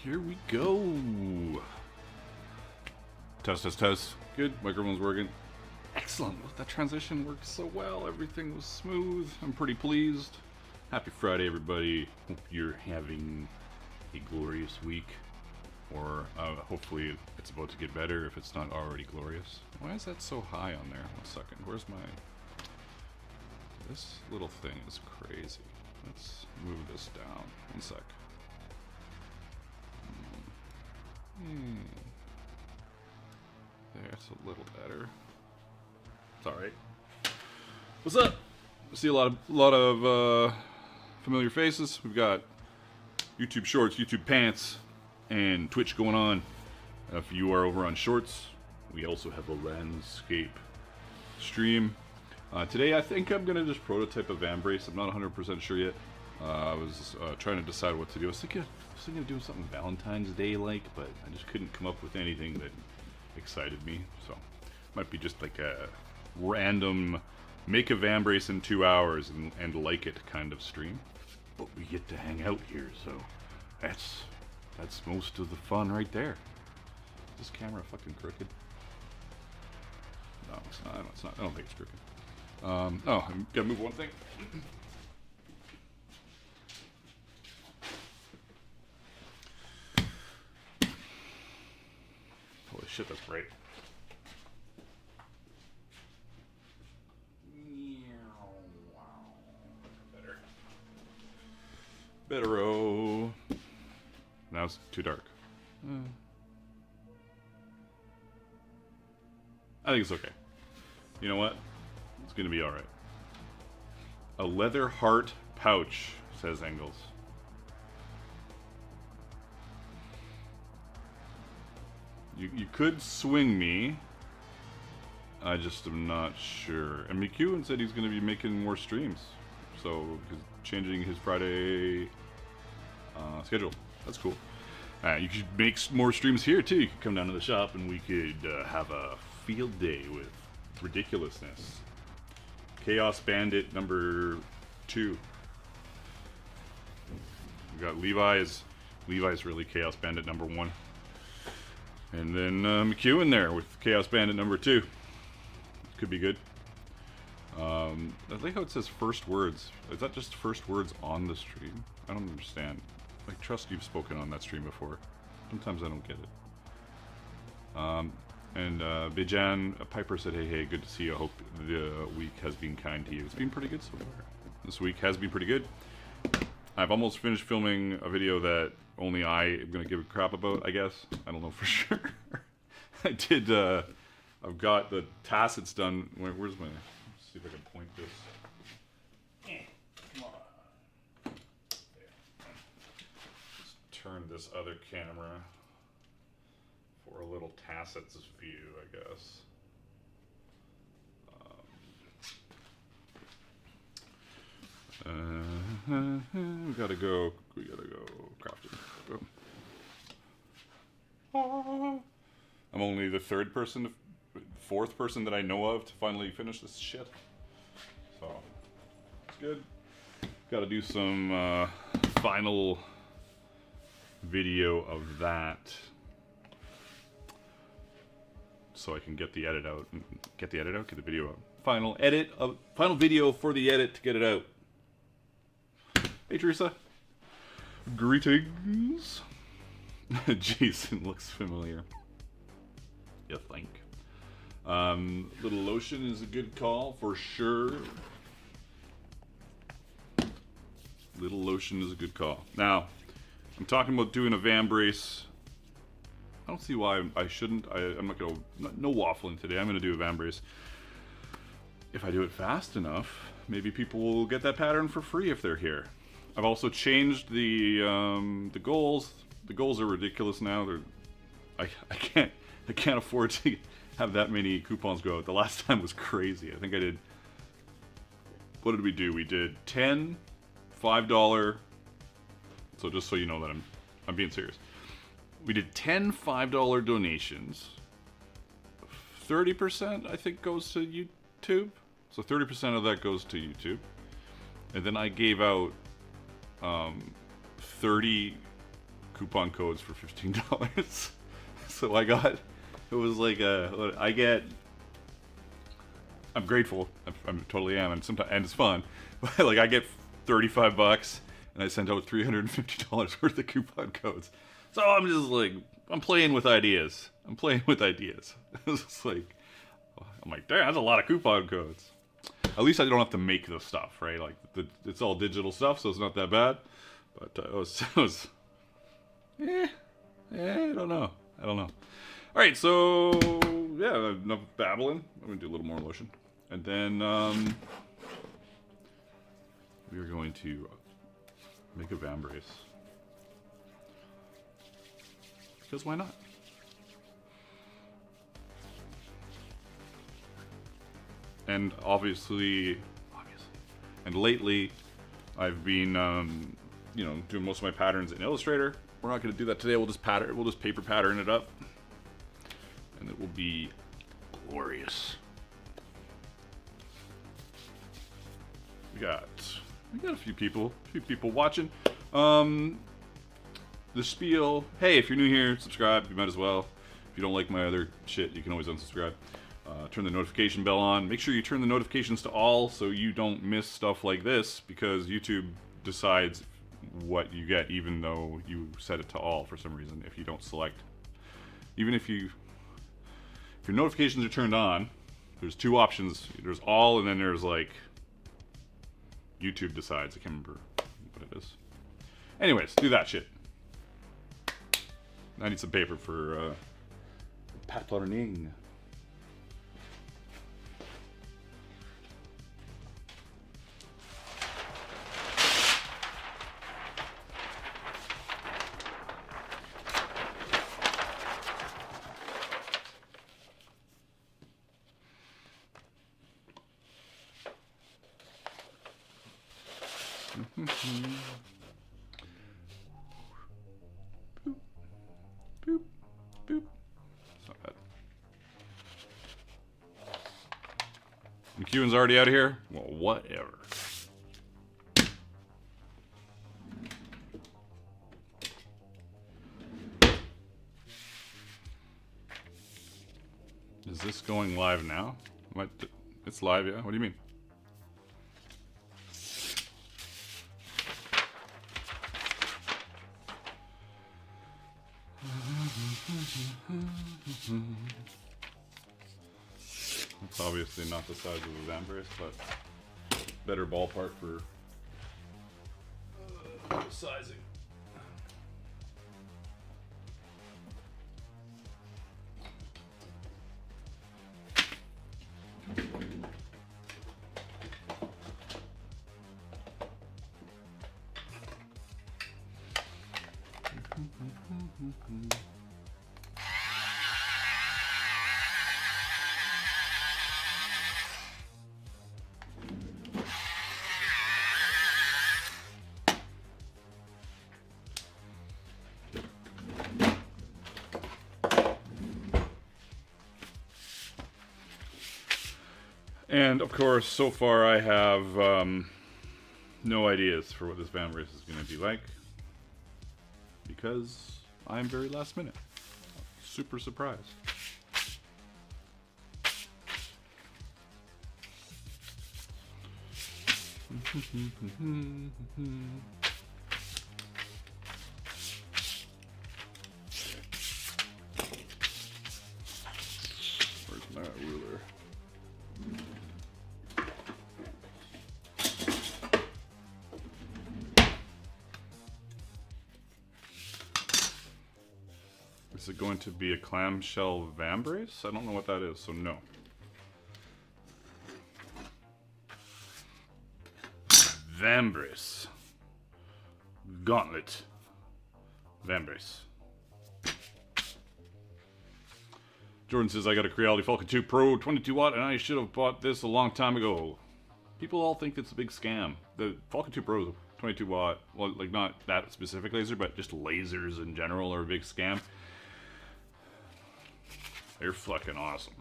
Here we go. Test, test, test. Good. Microphone's working. Excellent. That transition worked so well. Everything was smooth. I'm pretty pleased. Happy Friday, everybody. Hope you're having a glorious week. Or hopefully it's about to get better if it's not already glorious. Why is that so high on there? 1 second. Where's my... This little thing is crazy. Let's move this down. 1 sec. There's a little better. It's alright. What's up? I see a lot of familiar faces. We've got YouTube Shorts, YouTube Pants, and Twitch going on. If you are over on Shorts, we also have a landscape stream. Today I think I'm going to just prototype a Vambrace. I'm not 100% sure yet. I was trying to decide what to do. I was thinking of doing something Valentine's Day-like, but I just couldn't come up with anything that excited me. So, might be just like a random make a Vambrace in 2 hours and like it kind of stream. But we get to hang out here, so that's most of the fun right there. Is this camera fucking crooked? No, it's not. It's not. I don't think it's crooked. Oh, I gotta move one thing. Holy shit, that's bright. Better-o. Now it's too dark. I think it's okay. You know what? It's gonna be alright. A leather heart pouch, says Engels. You could swing me. I just am not sure. And McEwen said he's gonna be making more streams. So, he's changing his Friday schedule. That's cool. You could make more streams here too. You could come down to the shop and we could have a field day with ridiculousness. Chaos Bandit number 2. We got Levi's really Chaos Bandit number 1. And then McEwen there with Chaos Bandit number 2. Could be good. I like how it says first words. Is that just first words on the stream? I don't understand. I trust you've spoken on that stream before. Sometimes I don't get it. And Bijan Piper said, hey, good to see you. I hope the week has been kind to you. It's been pretty good so far. This week has been pretty good. I've almost finished filming a video that only I am going to give a crap about, I guess. I don't know for sure. I did, I've got the tacits done. Where's my, let's see if I can point this. Come on. Let's turn this other camera for a little tacits view, I guess. We gotta go crafting. I'm only the fourth person that I know of to finally finish this shit. So, it's good. Gotta do some final video of that. So I can get the edit out. Get the video out. Final video for the edit to get it out. Hey Teresa. Greetings. Jason looks familiar. You think? Little lotion is a good call for sure. Little lotion is a good call. Now, I'm talking about doing a Vambrace. I don't see why I shouldn't. I'm not gonna, no waffling today. I'm gonna do a Vambrace. If I do it fast enough, maybe people will get that pattern for free if they're here. I've also changed the goals. The goals are ridiculous now. I can't afford to have that many coupons go out. The last time was crazy. I think I did. What did we do? We did 10 $5. So just so you know that I'm being serious. We did 10 $5 donations. 30% I think goes to YouTube. So 30% of that goes to YouTube. And then I gave out 30 coupon codes for $15. So I got, it was like I'm grateful. I totally am, and sometimes, and it's fun. But like I get $35, and I send out $350 worth of coupon codes. So I'm just like, I'm playing with ideas. It's like, I'm like, damn, that's a lot of coupon codes. At least I don't have to make the stuff, right? Like it's all digital stuff, so it's not that bad. But it was I don't know. All right, so yeah, enough babbling. I'm gonna do a little more lotion, and then we are going to make a Vambrace because why not? And obviously, and lately, I've been, you know, doing most of my patterns in Illustrator. We're not going to do that today. We'll just paper pattern it up, and it will be glorious. We got a few people watching. The spiel. Hey, if you're new here, subscribe. You might as well. If you don't like my other shit, you can always unsubscribe. Turn the notification bell on. Make sure you turn the notifications to all so you don't miss stuff like this, because YouTube decides what you get even though you set it to all for some reason. If you don't select, even if your notifications are turned on, there's two options. There's all, and then there's like YouTube decides. I can't remember what it is. Anyways, do that shit. I need some paper for patterning. Boop, boop, boop. It's not bad. McEwen's already out of here? Well, whatever. Is this going live now? What? It's live, yeah? What do you mean? It's obviously not the size of the Vambrace, but better ballpark for sizing. And of course, so far I have no ideas for what this Vambrace is going to be like, because I'm very last minute. Super surprised. Where's my ruler? Is it going to be a clamshell Vambrace? I don't know what that is, so no. Vambrace. Gauntlet. Vambrace. Jordan says, I got a Creality Falcon 2 Pro 22 watt and I should have bought this a long time ago. People all think it's a big scam. The Falcon 2 Pro 22 watt, well, like not that specific laser, but just lasers in general are a big scam. They're fucking awesome.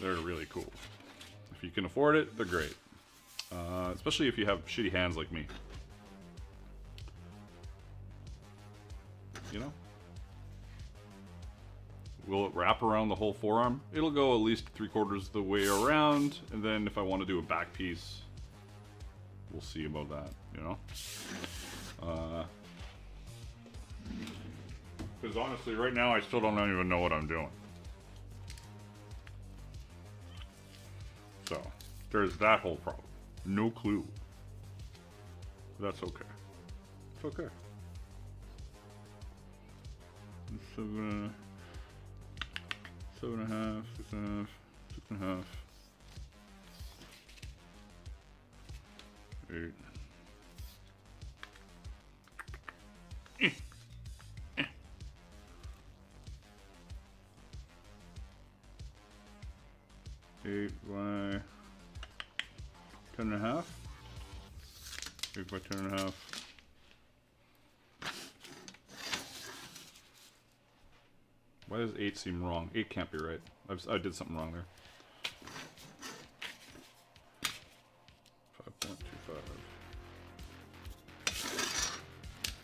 They're really cool. If you can afford it, they're great. Especially if you have shitty hands like me. you know? Will it wrap around the whole forearm? It'll go at least 3/4 of the way around, and then if I want to do a back piece, we'll see about that, you know? Because honestly, right now, I still don't even know what I'm doing. So, there's that whole problem. No clue. That's okay. It's okay. 7.5, 6.5, 6.5, 8. 8 by 10.5. 8 by 10.5. Why does 8 seem wrong? 8 can't be right. I did something wrong there. 5.25.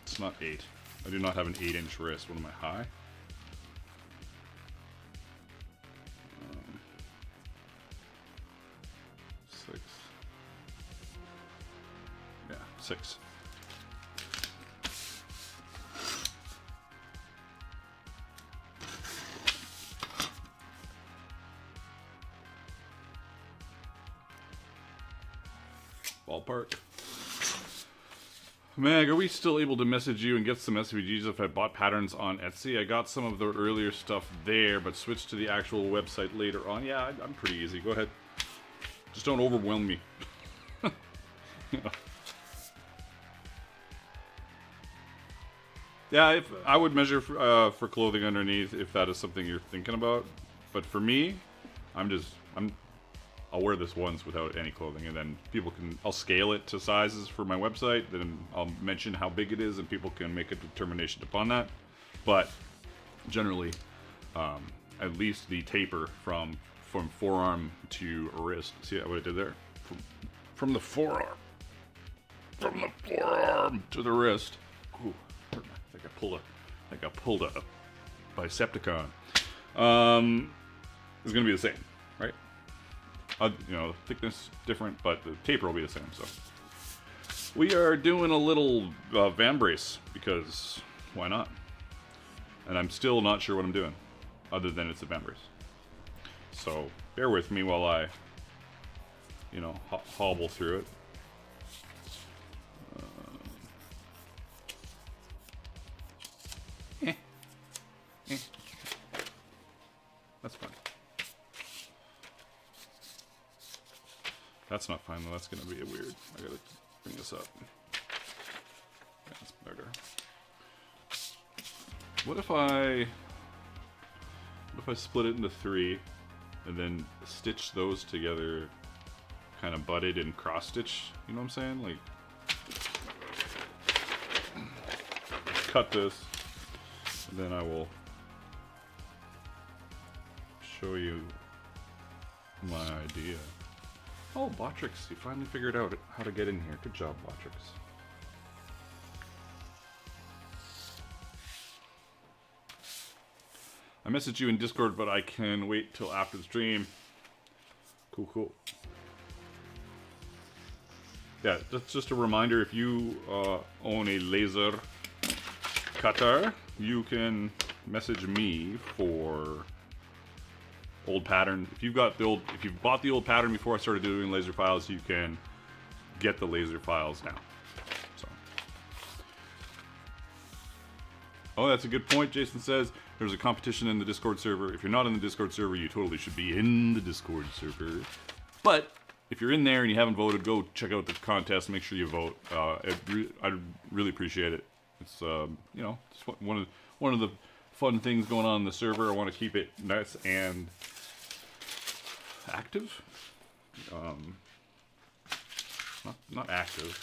It's not 8. I do not have an 8-inch wrist. What am I, high? 6. Yeah, 6. Ballpark. Meg, are we still able to message you and get some SVGs if I bought patterns on Etsy? I got some of the earlier stuff there, but switched to the actual website later on. Yeah, I'm pretty easy. Go ahead. Just don't overwhelm me. Yeah, if I would measure for clothing underneath if that is something you're thinking about. But for me, I'll wear this once without any clothing, and then I'll scale it to sizes for my website, then I'll mention how big it is, and people can make a determination upon that. But generally, at least the taper from forearm to wrist. See what I did there? From the forearm. From the forearm to the wrist. Ooh, I think I pulled a Bicepticon. It's gonna be the same, right? The thickness different, but the taper will be the same. So we are doing a little Vambrace because why not? And I'm still not sure what I'm doing, other than it's a Vambrace. So bear with me while I, hobble through it. That's fine. That's not fine though. That's gonna be weird. I gotta bring this up. That's better. What if I split it into 3 and then stitch those together, kind of butted and cross stitch? You know what I'm saying? Like, cut this, and then I will show you my idea. Oh, Botrix, you finally figured out how to get in here. Good job, Botrix. I messaged you in Discord, but I can wait till after the stream. Cool. Yeah, that's just a reminder, if you own a laser cutter, you can message me for old pattern. If you've bought the old pattern before I started doing laser files, you can get the laser files now. So, oh, that's a good point. Jason says there's a competition in the Discord server. If you're not in the Discord server, you totally should be in the Discord server. But if you're in there and you haven't voted, go check out the contest. Make sure you vote. I'd really appreciate it. It's it's one of the fun things going on in the server. I want to keep it nice and active. Not active.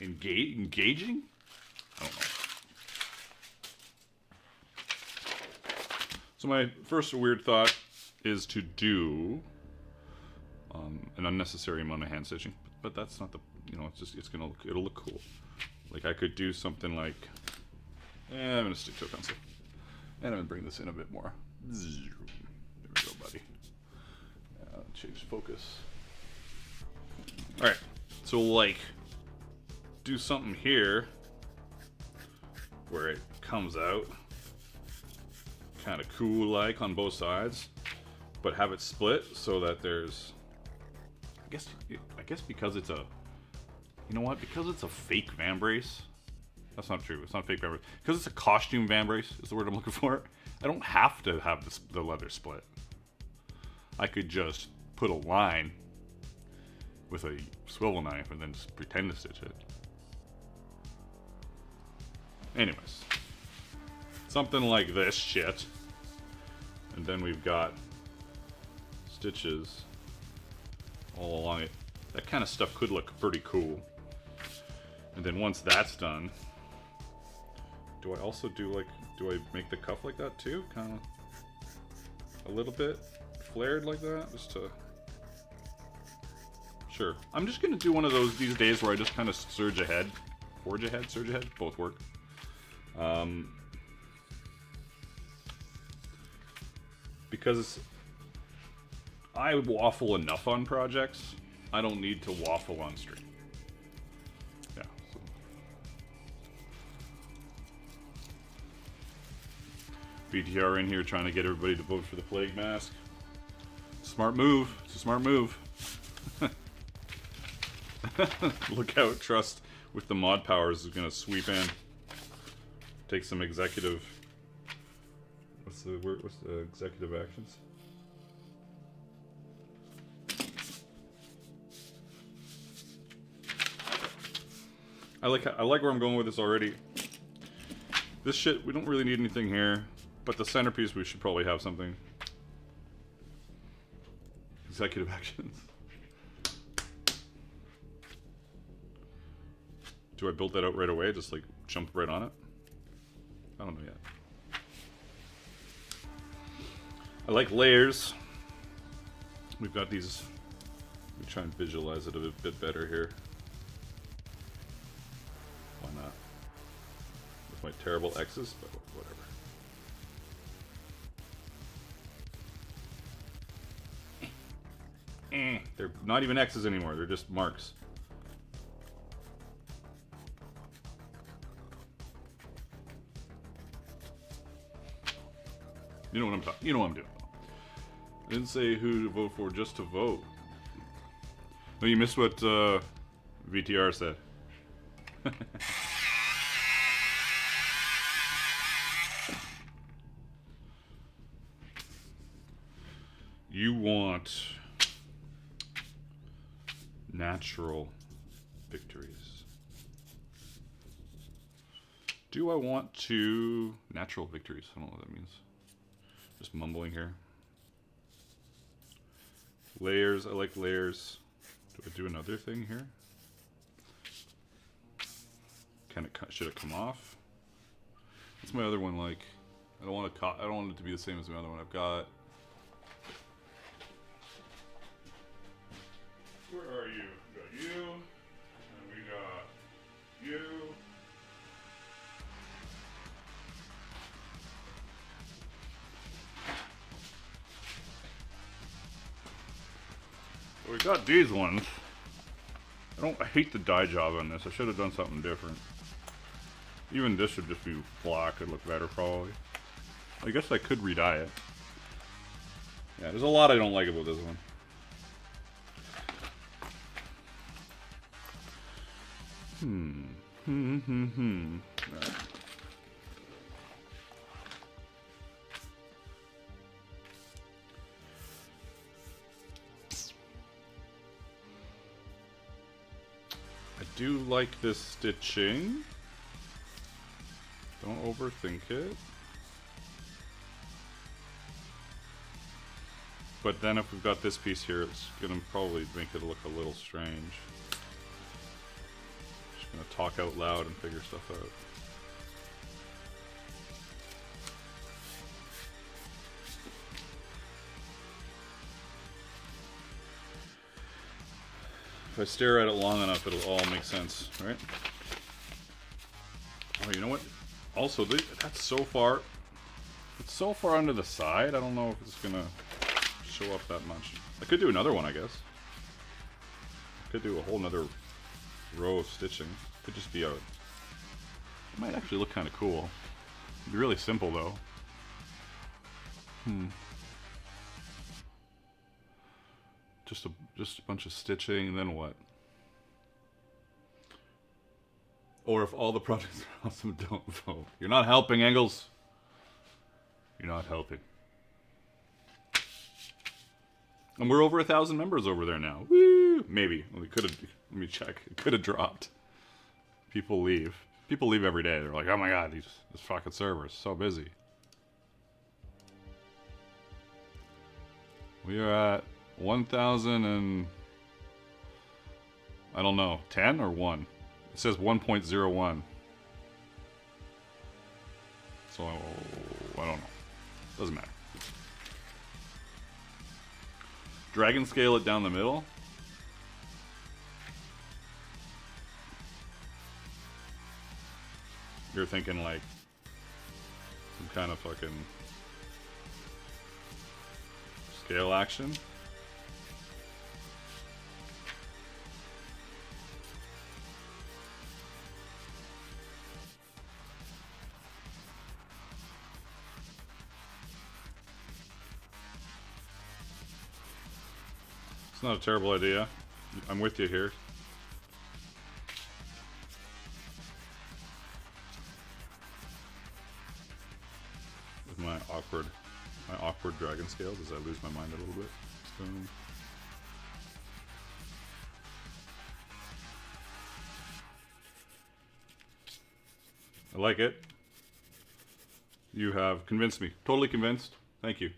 Engaging? I don't know. So my first weird thought is to do an unnecessary amount of hand stitching, but that's not the, it'll look cool. Like I could do something like, I'm gonna stick to a pencil. And I'm gonna bring this in a bit more. There we go, buddy. Change focus. Alright, so like, do something here where it comes out kind of cool like on both sides, but have it split so that there's, I guess because it's a, you know what, because it's a fake Vambrace. That's not true, it's not a fake Vambrace. Because it's a costume Vambrace is the word I'm looking for. I don't have to have the leather split. I could just put a line with a swivel knife and then just pretend to stitch it. Anyways, something like this shit. And then we've got stitches all along it. That kind of stuff could look pretty cool. And then once that's done, do I also do like, do I make the cuff like that too? Kind of a little bit flared like that, just to... Sure. I'm just gonna do one of those these days where I just kind of surge ahead. Forge ahead, surge ahead, both work. Because I waffle enough on projects, I don't need to waffle on stream. Yeah. So. BTR in here trying to get everybody to vote for the plague mask. Smart move. It's a smart move. Look out, Trust with the mod powers is gonna sweep in. Take some executive. What's the word? What's the executive actions? I like where I'm going with this already. This shit, we don't really need anything here, but the centerpiece we should probably have something. Executive actions. Do I build that out right away? Just like jump right on it? I don't know yet. I like layers. We've got these. Let me try and visualize it a bit better here. Why not? With my terrible X's, but whatever. They're not even X's anymore, they're just marks. You know what I'm talking. You know what I'm doing. I didn't say who to vote for, just to vote. No, you missed what VTR said. You want natural victories. Do I want to natural victories? I don't know what that means. Just mumbling here. Layers, I like layers. Do I do another thing here? Should it come off? What's my other one like? I don't want it to be the same as my other one. I've got. Where are you? We got you, and we got you. We got these ones. I hate the dye job on this. I should have done something different. Even this should just be black. It'd look better probably. I guess I could re-dye it. Yeah, there's a lot I don't like about this one. Right. I do like this stitching. Don't overthink it. But then if we've got this piece here, it's gonna probably make it look a little strange. Just gonna talk out loud and figure stuff out. If I stare at it long enough, it'll all make sense, right? Oh, you know what? Also, that's so far. It's so far onto the side. I don't know if it's gonna show up that much. I could do another one, I guess. Could do a whole nother row of stitching. Could just be a. It might actually look kind of cool. It'd be really simple though. Just a bunch of stitching, and then what? Or if all the projects are awesome, don't vote. You're not helping, Engels. You're not helping. And we're over 1,000 members over there now. Woo! Maybe. We could have. Let me check. It could have dropped. People leave. People leave every day. They're like, oh my god, this fucking server is so busy. We are at 1,000 and I don't know, 10 or 1? It says 1.01. So I don't know. Doesn't matter. Dragon scale it down the middle. You're thinking like some kind of fucking scale action. It's not a terrible idea. I'm with you here. With my awkward dragon scale, does I lose my mind a little bit? So, I like it. You have convinced me. Totally convinced. Thank you.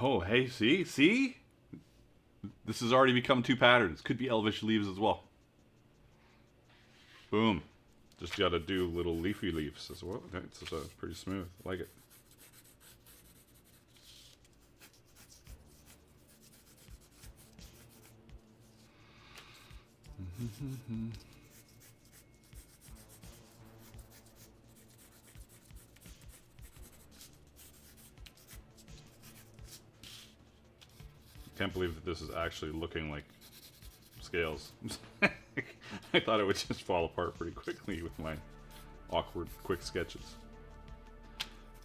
Oh, hey, see? See? This has already become 2 patterns. Could be elvish leaves as well. Boom. Just gotta do little leafy leaves as well. It's pretty smooth. I like it. Can't believe that this is actually looking like scales. I thought it would just fall apart pretty quickly with my awkward quick sketches.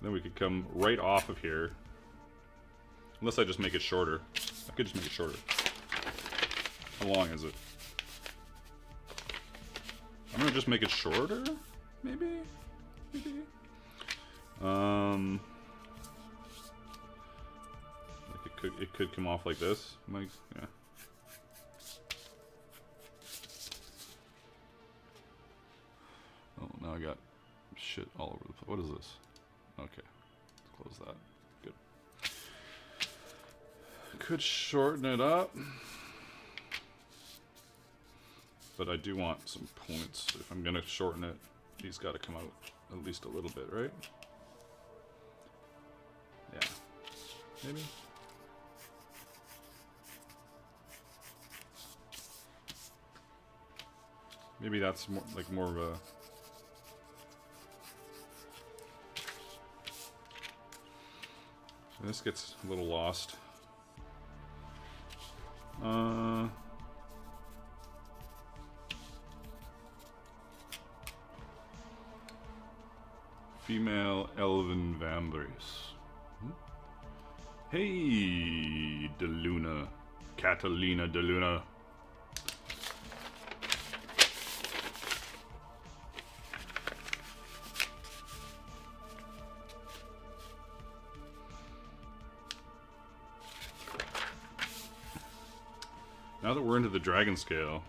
Then we could come right off of here. Unless I just make it shorter. I could just make it shorter. How long is it? I'm gonna just make it shorter? Maybe? Maybe? Like it could come off like this. Like, yeah. Oh, now I got shit all over the place. What is this? Okay. Let's close that. Good. Could shorten it up. But I do want some points. If I'm gonna shorten it, these gotta come out at least a little bit, right? Yeah. Maybe? Maybe that's more of a... This gets a little lost. Female elven Vambrace. Hey, DeLuna. Catalina DeLuna. Now that we're into the dragon scale,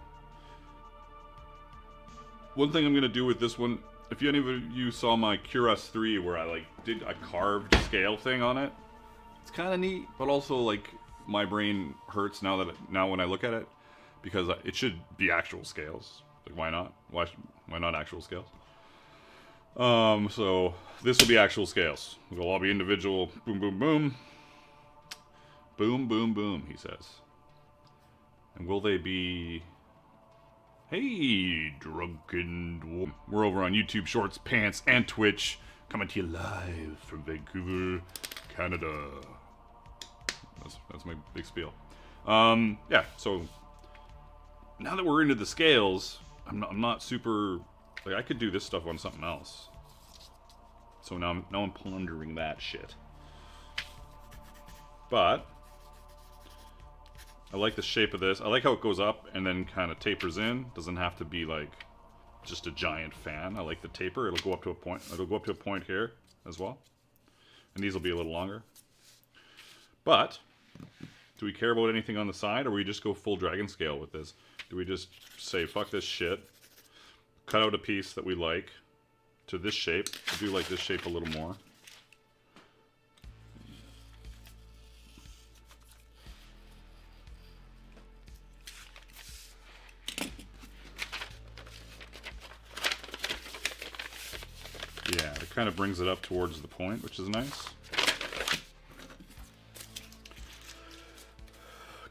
one thing I'm going to do with this one, if any of you saw my Cuirass 3 where I did a carved scale thing on it, it's kind of neat, but also my brain hurts now when I look at it, because it should be actual scales. Like, why not? Why not actual scales? So this will be actual scales. They'll all be individual. Boom, boom, boom. Boom, boom, boom, he says. And will they be... Hey, drunken dwarf. We're over on YouTube Shorts, Pants, and Twitch. Coming to you live from Vancouver, Canada. That's my big spiel. Yeah, so... Now that we're into the scales, I'm not super... Like, I could do this stuff on something else. So now I'm pondering that shit. But... I like the shape of this. I like how it goes up and then kind of tapers in. Doesn't have to be like just a giant fan. I like the taper. It'll go up to a point. It'll go up to a point here as well. And these will be a little longer. But do we care about anything on the side, or we just go full dragon scale with this? Do we just say fuck this shit, cut out a piece that we like to this shape? I do like this shape a little more. Yeah, it kind of brings it up towards the point, which is nice.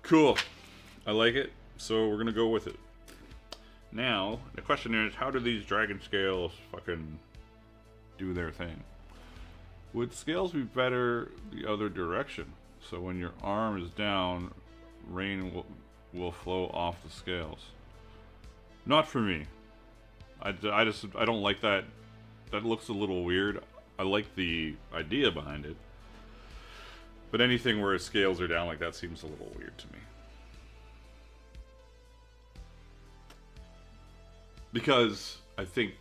Cool. I like it, so we're going to go with it. Now, the question is, how do these dragon scales fucking do their thing? Would scales be better the other direction? So when your arm is down, rain will flow off the scales. Not for me. I don't like that. That looks a little weird. I like the idea behind it. But anything where scales are down like that seems a little weird to me. Because I think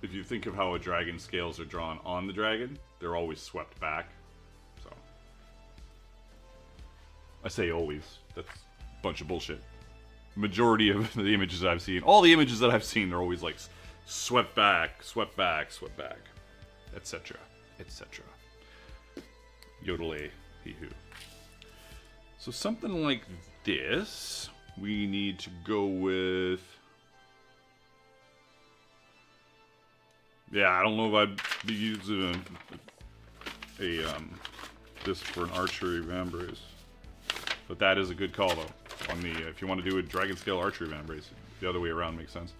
if you think of how a dragon scales are drawn on the dragon, they're always swept back. So I say always. That's a bunch of bullshit. Majority of the images I've seen, all the images that I've seen, they're always like swept back, swept back, swept back, etc., etc. Yodel-a, hee-hoo. So something like this, we need to go with... Yeah, I don't know if I'd be using this for an archery Vambrace. But that is a good call, though. On the if you want to do a dragon scale archery Vambrace, the other way around makes sense.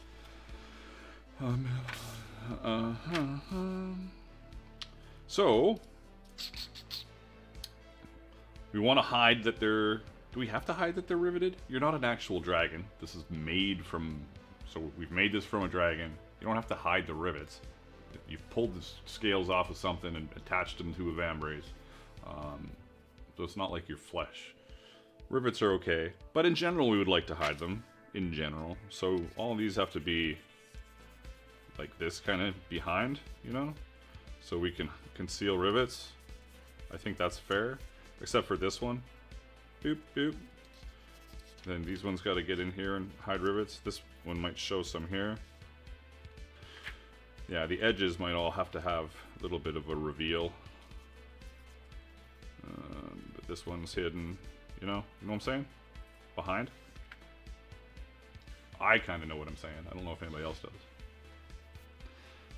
So we want to hide that they're... Do we have to hide that they're riveted? You're not an actual dragon. This is made from... So we've made this from a dragon. You don't have to hide the rivets. You've pulled the scales off of something and attached them to a Vambrace. So it's not like your flesh. Rivets are okay, but in general we would like to hide them. In general. So all of these have to be like this kind of behind, you know? So we can conceal rivets. I think that's fair. Except for this one. Boop, boop. Then these ones got to get in here and hide rivets. This one might show some here. Yeah, the edges might all have to have a little bit of a reveal. But this one's hidden, you know what I'm saying? Behind. I kind of know what I'm saying. I don't know if anybody else does.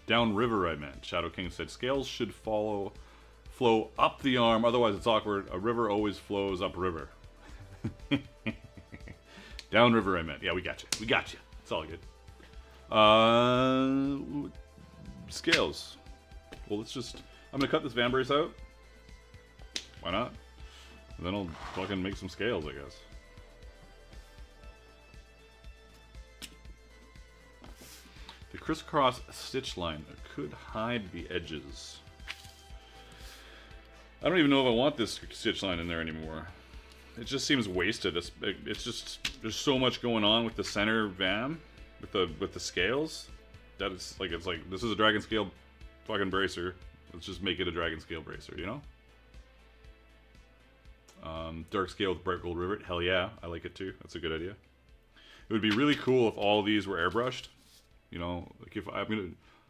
Downriver, I meant. Shadow King said, scales should flow up the arm, otherwise it's awkward. A river always flows upriver. Downriver, I meant. Yeah, we got you. We got you. It's all good. Scales. Well, let's just... I'm going to cut this Vambrace out. Why not? And then I'll fucking make some scales, I guess. The crisscross stitch line could hide the edges. I don't even know if I want this stitch line in there anymore. It just seems wasted. It's just there's so much going on with the center Vam, with the scales, that it's like this is a dragon scale fucking bracer. Let's just make it a dragon scale bracer, you know? Dark scale with bright gold rivet. Hell yeah, I like it too. That's a good idea. It would be really cool if all these were airbrushed. You know, like if I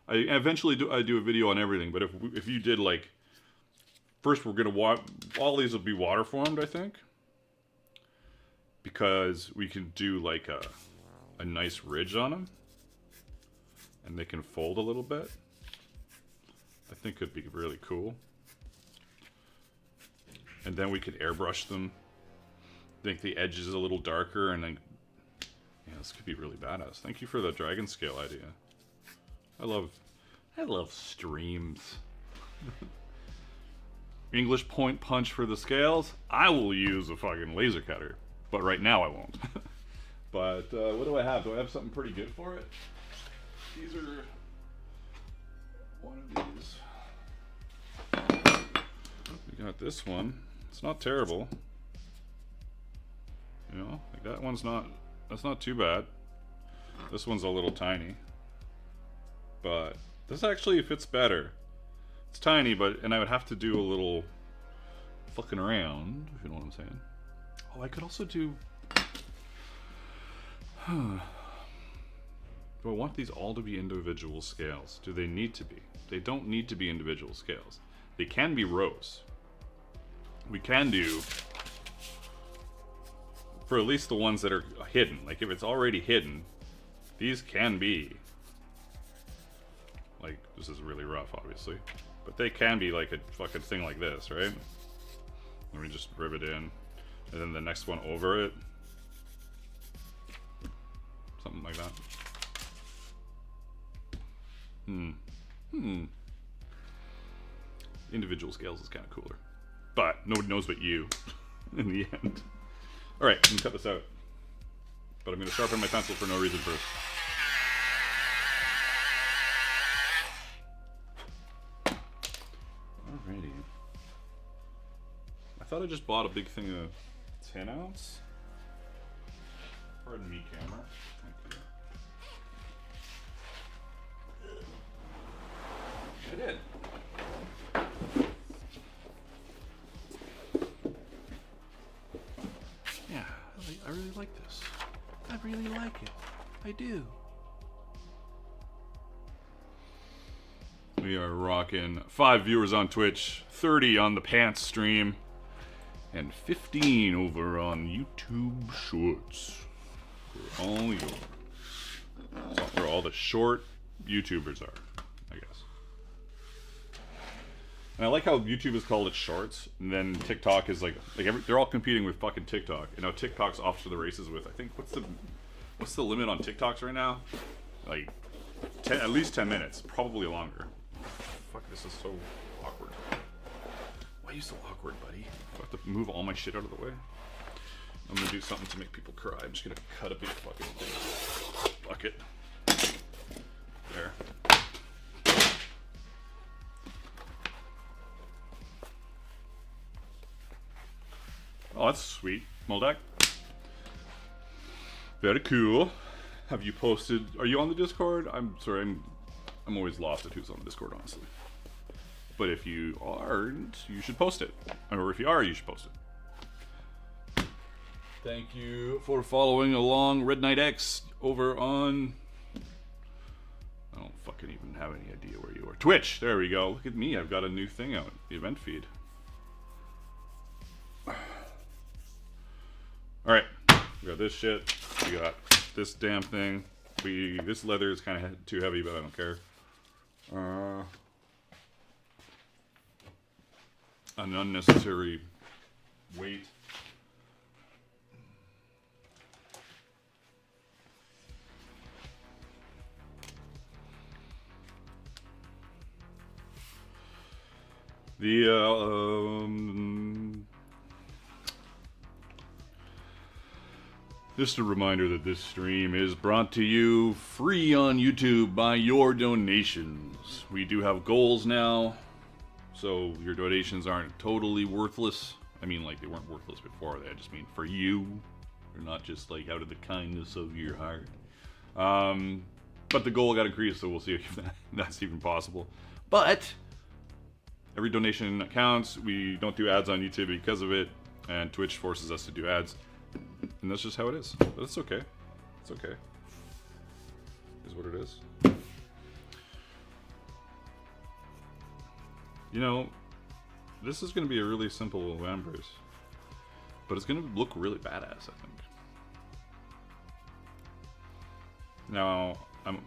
eventually do a video on everything, but if you did like, first we're gonna all these will be water formed, I think, because we can do like a nice ridge on them, and they can fold a little bit. I think it'd be really cool. And then we could airbrush them. Make the edges a little darker, and then... Yeah, this could be really badass. Thank you for the dragon scale idea. I love streams. English point punch for the scales. I will use a fucking laser cutter. But right now I won't. But what do I have? Do I have something pretty good for it? These are one of these. We got this one. It's not terrible. You know, like that one's not, that's not too bad. This one's a little tiny. But this actually fits better. It's tiny, and I would have to do a little fucking around, if you know what I'm saying. Oh, I could also do... Do I want these all to be individual scales? Do they need to be? They don't need to be individual scales. They can be rows. We can do... For at least the ones that are hidden. Like, if it's already hidden, these can be... Like, this is really rough, obviously. But they can be like a fucking thing like this, right? Let me just rivet in. And then the next one over it. Something like that. Individual scales is kind of cooler. But nobody knows but you in the end. Alright, I'm gonna cut this out. But I'm gonna sharpen my pencil for no reason first. Alrighty. I thought I just bought a big thing of 10 ounce. Pardon me, camera. Thank you. I did. Yeah, I really like this. I really like it. I do. We are rocking 5 viewers on Twitch, 30 on the Pants stream, and 15 over on YouTube Shorts. We're all yours. That's where all the short YouTubers are, I guess. And I like how YouTube is called it Shorts, and then TikTok is like they're all competing with fucking TikTok. And now TikTok's off to the races with, I think, what's the limit on TikToks right now? Like at least 10 minutes, probably longer. Fuck, this is so awkward. Why are you so awkward, buddy? Do I have to move all my shit out of the way? I'm gonna do something to make people cry. I'm just gonna cut a big fucking bucket. There. Oh, that's sweet. Moldak. Very cool. Have you posted? Are you on the Discord? I'm sorry, I'm always lost at who's on the Discord, honestly. But if you aren't, you should post it. Or if you are, you should post it. Thank you for following along, Red Knight X, over on... I don't fucking even have any idea where you are. Twitch! There we go. Look at me, I've got a new thing out. The event feed. Alright. We got this shit. We got this damn thing. This leather is kind of too heavy, but I don't care. An unnecessary weight. Just a reminder that this stream is brought to you free on YouTube by your donations. We do have goals now, so your donations aren't totally worthless. I mean, like, they weren't worthless before. I just mean for you. They're not just like out of the kindness of your heart. But the goal got increased, so we'll see if that's even possible. But every donation counts. We don't do ads on YouTube because of it, and Twitch forces us to do ads. And that's just how it is. But it's okay. It's okay. Is what it is. You know, this is going to be a really simple Vambrace. But it's going to look really badass, I think. Now, I'm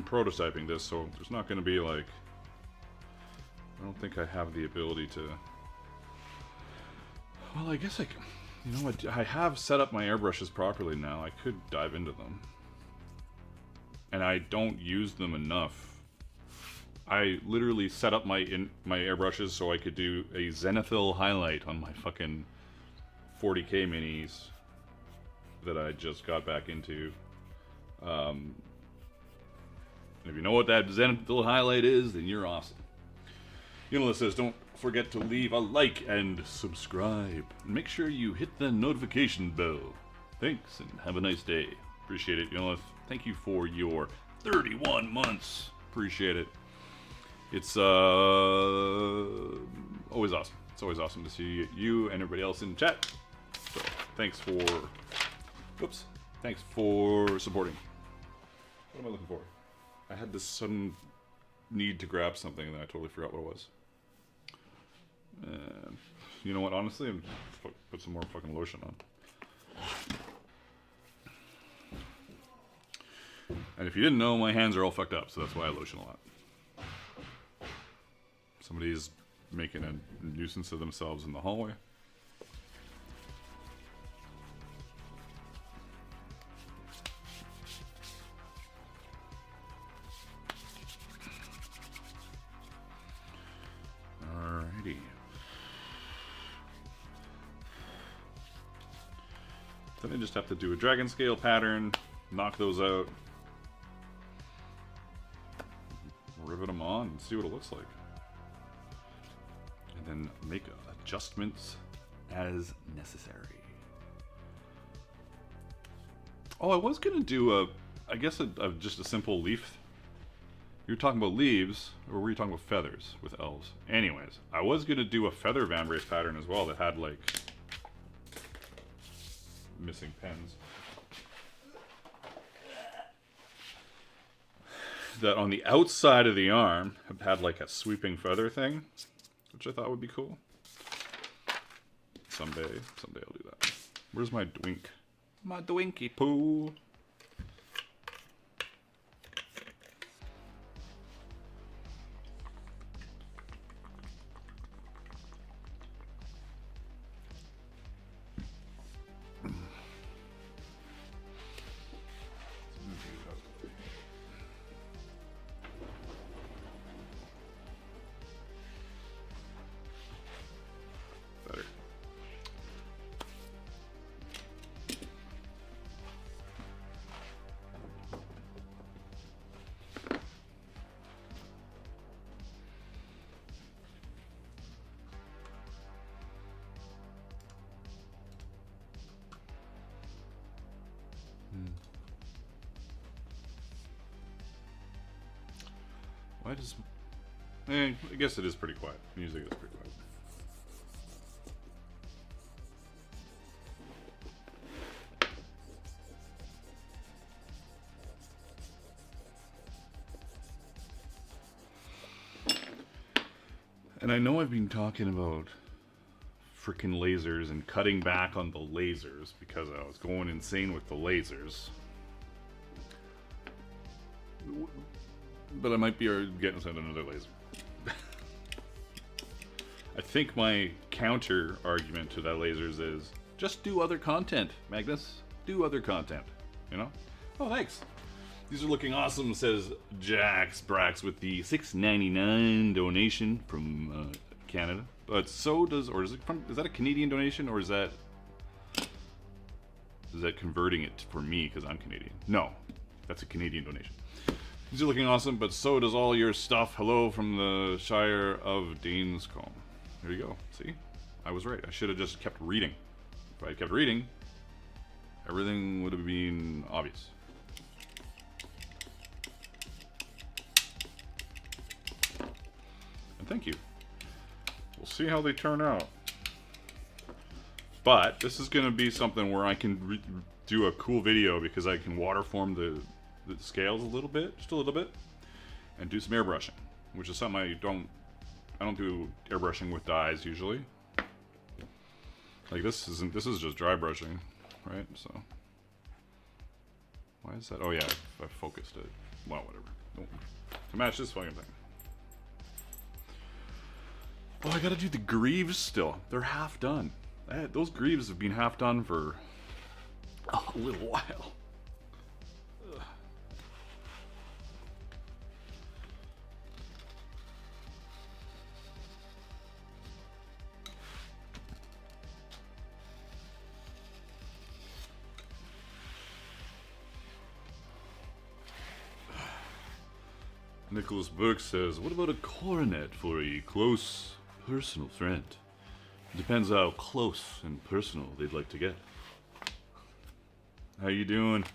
prototyping this, so there's not going to be like... I don't think I have the ability to Well, I guess you know what? I have set up my airbrushes properly now. I could dive into them. And I don't use them enough. I literally set up my airbrushes so I could do a zenithal highlight on my fucking 40K minis that I just got back into. If you know what that zenithal highlight is, then you're awesome. Unila says, don't forget to leave a like and subscribe. Make sure you hit the notification bell. Thanks and have a nice day. Appreciate it, Unila. Thank you for your 31 months. Appreciate it. It's always awesome. It's always awesome to see you and everybody else in chat. So thanks for supporting. What am I looking for? I had this sudden need to grab something and then I totally forgot what it was. You know what? Honestly, I'm put some more fucking lotion on. And if you didn't know, my hands are all fucked up, so that's why I lotion a lot. Somebody's making a nuisance of themselves in the hallway. Alrighty. Then I just have to do a dragon scale pattern, knock those out, rivet them on, and see what it looks like. And then make adjustments as necessary. Oh, I was gonna do just a simple leaf. You were talking about leaves, or were you talking about feathers with elves? Anyways, I was gonna do a feather Vambrace pattern as well that had like missing pens. That on the outside of the arm had like a sweeping feather thing, which I thought would be cool. Someday I'll do that. Where's my dwink? My dwinky poo. Why does... I guess it is pretty quiet. Music is pretty quiet. And I know I've been talking about freaking lasers and cutting back on the lasers because I was going insane with the lasers. But I might be getting sent another laser. I think my counter argument to that lasers is just do other content, Magnus. Do other content, you know? Oh, thanks. These are looking awesome, says Jax Brax with the $6.99 donation from Canada. But so does, or is it from? Is that a Canadian donation, or is that converting it for me because I'm Canadian? No, that's a Canadian donation. These are looking awesome, but so does all your stuff. Hello from the Shire of Danescombe. There you go. See? I was right. I should have just kept reading. If I kept reading, everything would have been obvious. And thank you. We'll see how they turn out. But this is going to be something where I can do a cool video because I can waterform the scales a little bit, just a little bit, and do some airbrushing, which is something I don't do airbrushing with dyes usually. Like this is just dry brushing, right? So why is that? Oh yeah, I focused it. Well, whatever. To match this fucking thing. Oh, I gotta do the greaves still. They're half done. Those greaves have been half done for a little while. Ugh. Nicholas Burke says, what about a coronet for a close personal friend? Depends how close and personal they'd like to get. How you doing?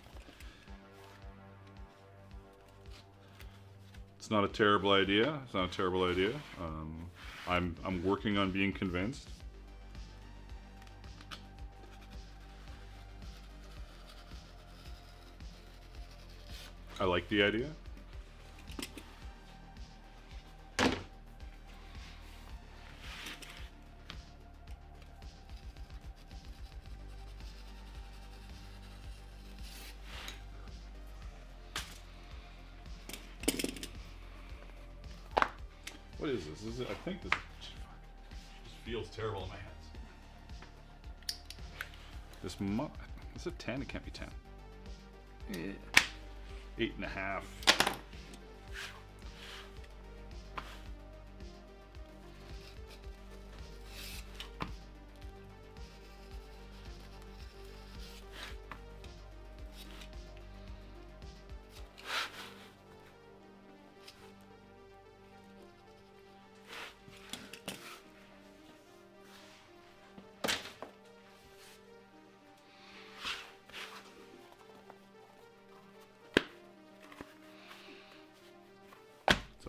It's not a terrible idea. It's not a terrible idea. I'm working on being convinced. I like the idea. What is this? I think this just feels terrible in my hands. This is it 10? It can't be 10. 8.5.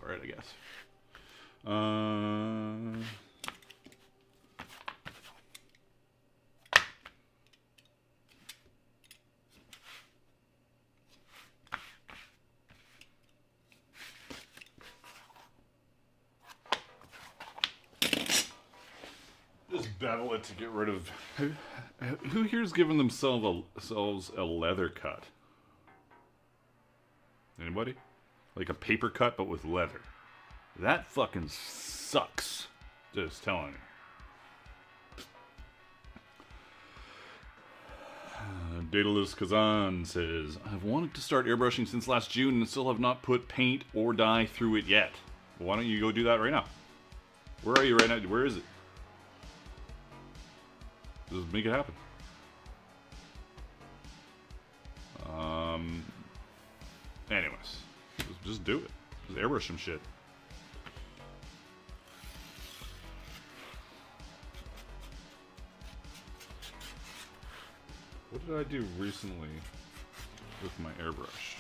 Alright, I guess. Just bevel it to get rid of. Who here's giving themselves a leather cut? Anybody? Like a paper cut, but with leather. That fucking sucks. Just telling you. Daedalus Kazan says, I've wanted to start airbrushing since last June and still have not put paint or dye through it yet. Well, why don't you go do that right now? Where are you right now? Where is it? Just make it happen. Anyways. Just do it. Just airbrush some shit. What did I do recently with my airbrush?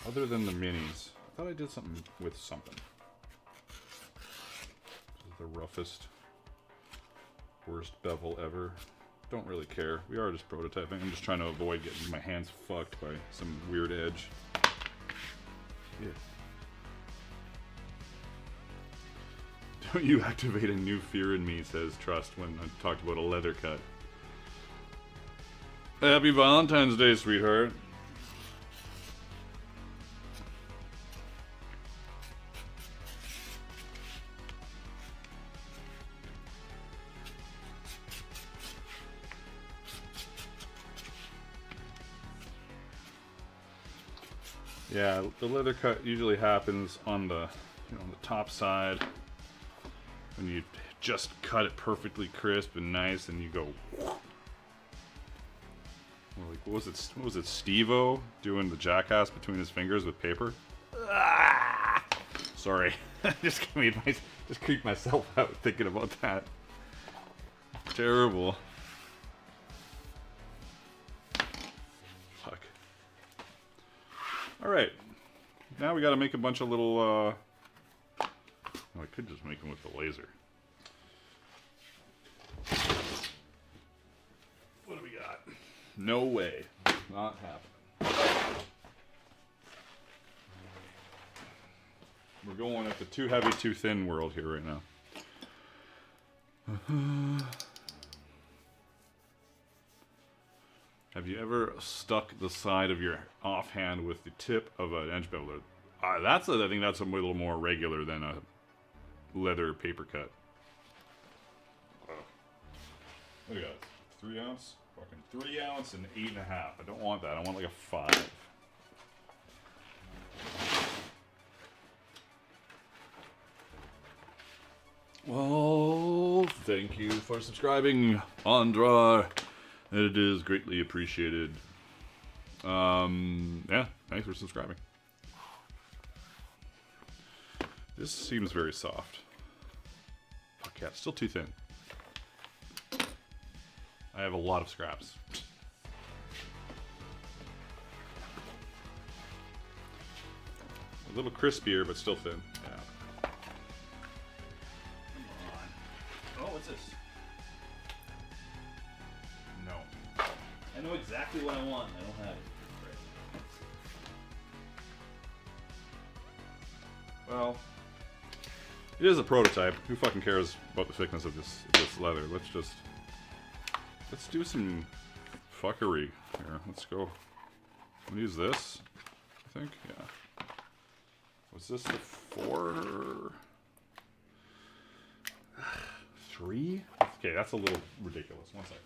Other than the minis, I thought I did something with something. This is the roughest, worst bevel ever. Don't really care. We are just prototyping. I'm just trying to avoid getting my hands fucked by some weird edge. Yeah. Don't you activate a new fear in me, says Trust, when I talked about a leather cut. Happy Valentine's Day, sweetheart. Yeah, the leather cut usually happens on the, on the top side when you just cut it perfectly crisp and nice, and you go. Like what was it? Steve-O doing the jackass between his fingers with paper? Ah! Sorry, just creeped myself out thinking about that. Terrible. Alright, now we gotta make a bunch of little, well, I could just make them with the laser. What do we got? No way. Not happening. We're going at the too heavy, too thin world here right now. Have you ever stuck the side of your offhand with the tip of an edge beveler? I think that's a little more regular than leather paper cut. Look at that. 3 ounce? Fucking 3 ounce and 8.5. I don't want that. I want like a 5. Well, thank you for subscribing, Andra. It is greatly appreciated. Yeah, thanks for subscribing. This seems very soft. Fuck yeah, it's still too thin. I have a lot of scraps. A little crispier, but still thin. Yeah. Come on. Oh, what's this? No. I know exactly what I want. I don't have it. Right. Well, it is a prototype. Who fucking cares about the thickness of this leather? Let's do some fuckery here. Let's go. I'm gonna use this, I think. Yeah. Was this the 4? 3? Okay, that's a little ridiculous. One second.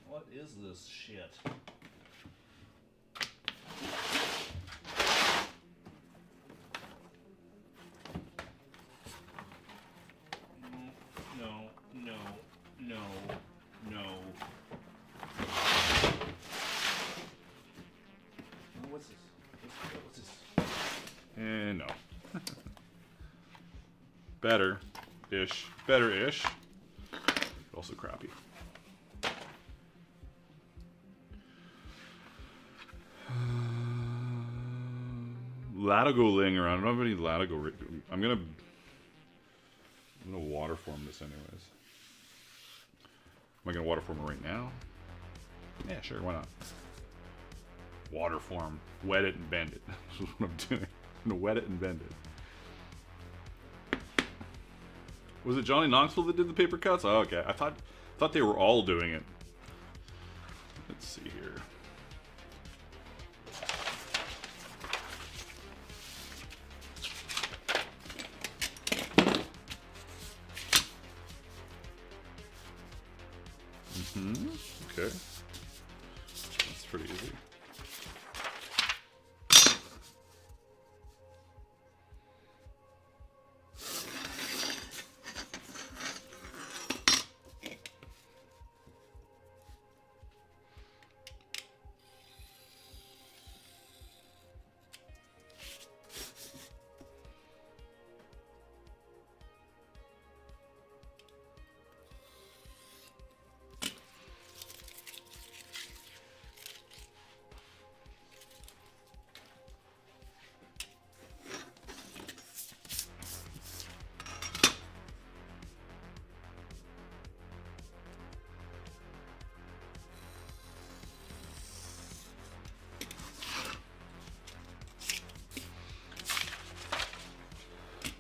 What is this shit? No. What's this? And no. Better-ish. Better-ish. Also crappy. Latigo laying around. I don't have any Latigo. I'm gonna waterform this anyways. Am I gonna waterform it right now? Yeah, sure, why not? Waterform. Wet it and bend it. That's what I'm doing. I'm gonna wet it and bend it. Was it Johnny Knoxville that did the paper cuts? Oh, okay. I thought they were all doing it. Let's see here. Okay. That's pretty easy.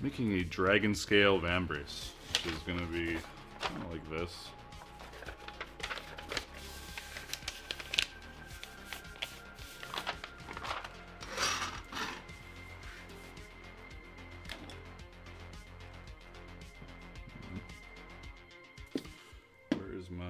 Making a dragon scale Vambrace, which is going to be kind of like this. Where is my...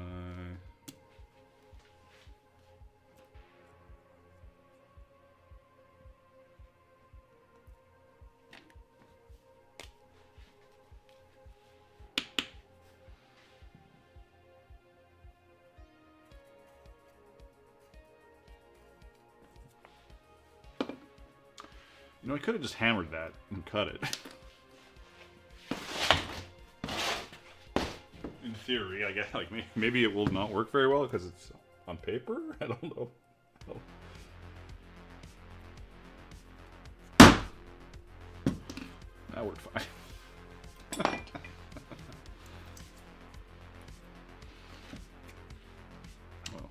You know, I could have just hammered that and cut it. In theory, I guess, like, maybe it will not work very well because it's on paper? I don't know. That worked fine. Well,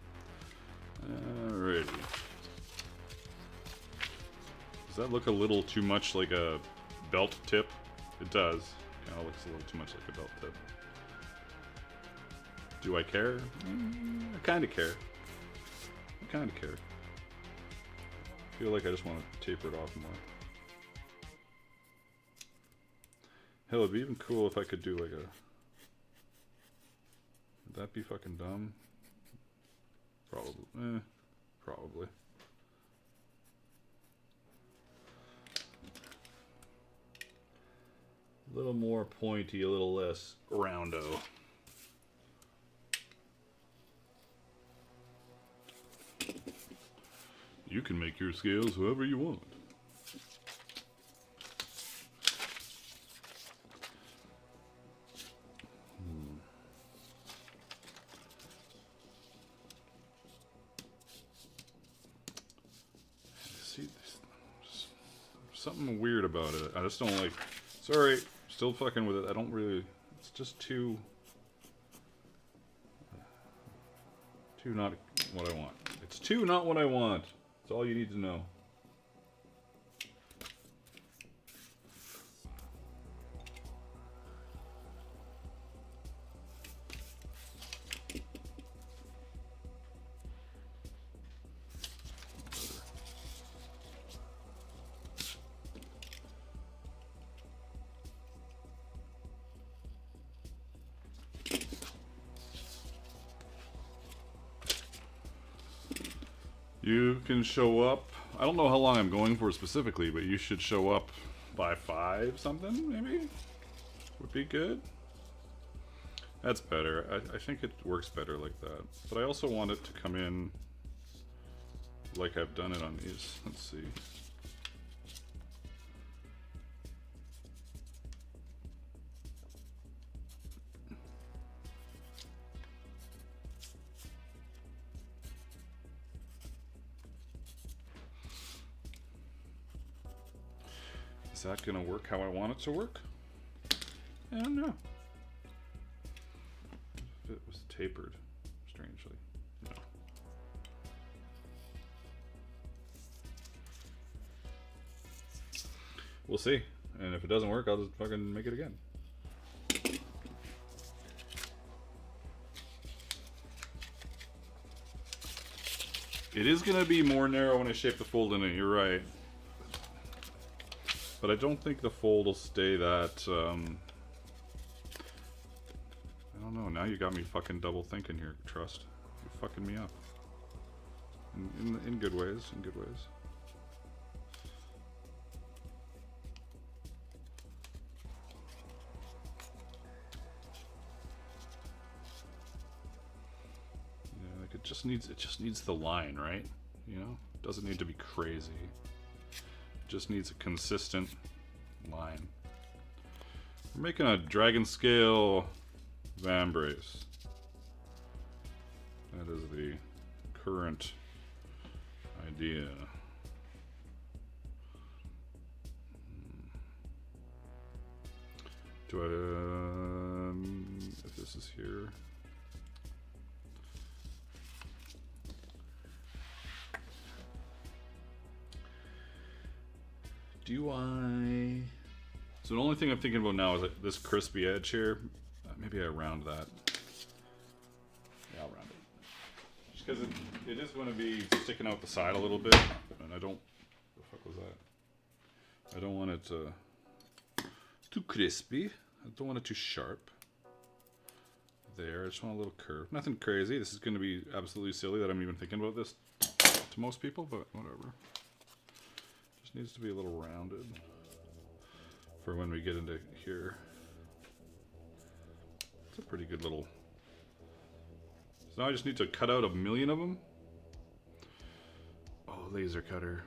alrighty. Does that look a little too much like a belt tip? It does. Kind of looks a little too much like a belt tip. Do I care? I kind of care. I kind of care. feel like I just want to taper it off more. Hell, it'd be even cool if I could do like a... Would that be fucking dumb? Probably. Probably. A little more pointy, a little less roundo. You can make your scales however you want. See, there's something weird about it. I just don't like... Sorry, still fucking with it. I don't really... It's just too not what I want. It's too not what I want. That's all you need to know. You can show up. I don't know how long I'm going for specifically, but you should show up by 5 something, maybe? Would be good. That's better. I think it works better like that. But I also want it to come in like I've done it on these. Let's see. Is that gonna work how I want it to work? I don't know. If it was tapered, strangely. No. We'll see. And if it doesn't work, I'll just fucking make it again. It is gonna be more narrow when I shape the fold in it, you're right. But I don't think the fold will stay that, I don't know, now you got me fucking double thinking here, Trust. You're fucking me up. In good ways, in good ways. Yeah, like it just needs the line, right? You know? It doesn't need to be crazy. Just needs a consistent line. We're making a dragon scale Vambrace. That is the current idea. Do I, if this is here. Do I? So the only thing I'm thinking about now is like this crispy edge here. Maybe I round that. Yeah, I'll round it. Just because it is going to be sticking out the side a little bit, and I don't. What the fuck was that? I don't want it too crispy. I don't want it too sharp. There, I just want a little curve. Nothing crazy. This is going to be absolutely silly that I'm even thinking about this to most people, but whatever. Needs to be a little rounded for when we get into here. It's a pretty good little... So now I just need to cut out 1,000,000 of them. Oh, laser cutter.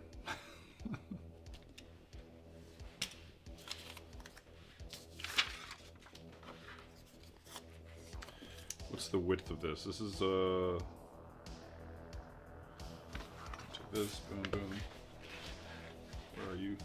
What's the width of this? This is take this, boom, boom. Where are you?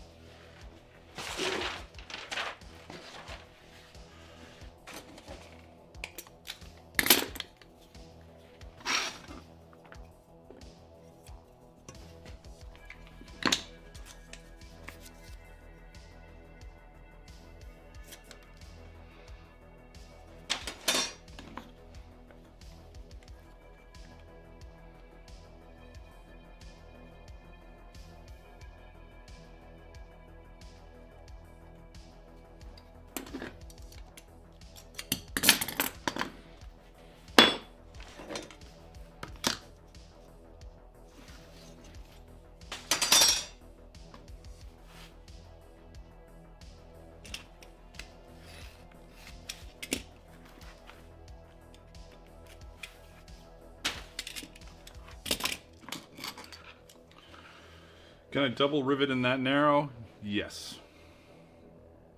Can I double rivet in that narrow? Yes.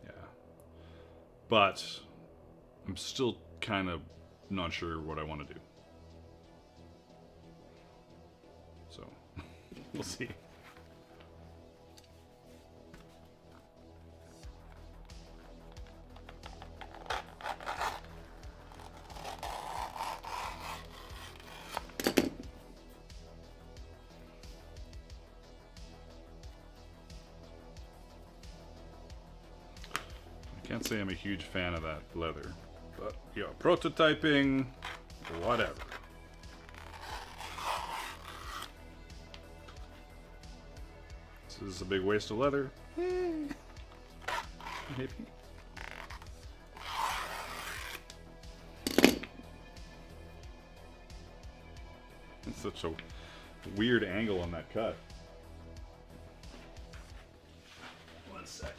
Yeah. But I'm still kind of not sure what I want to do. So, we'll see. Can't say I'm a huge fan of that leather, but yeah, prototyping, whatever. This is a big waste of leather. Maybe. It's such a weird angle on that cut. One sec.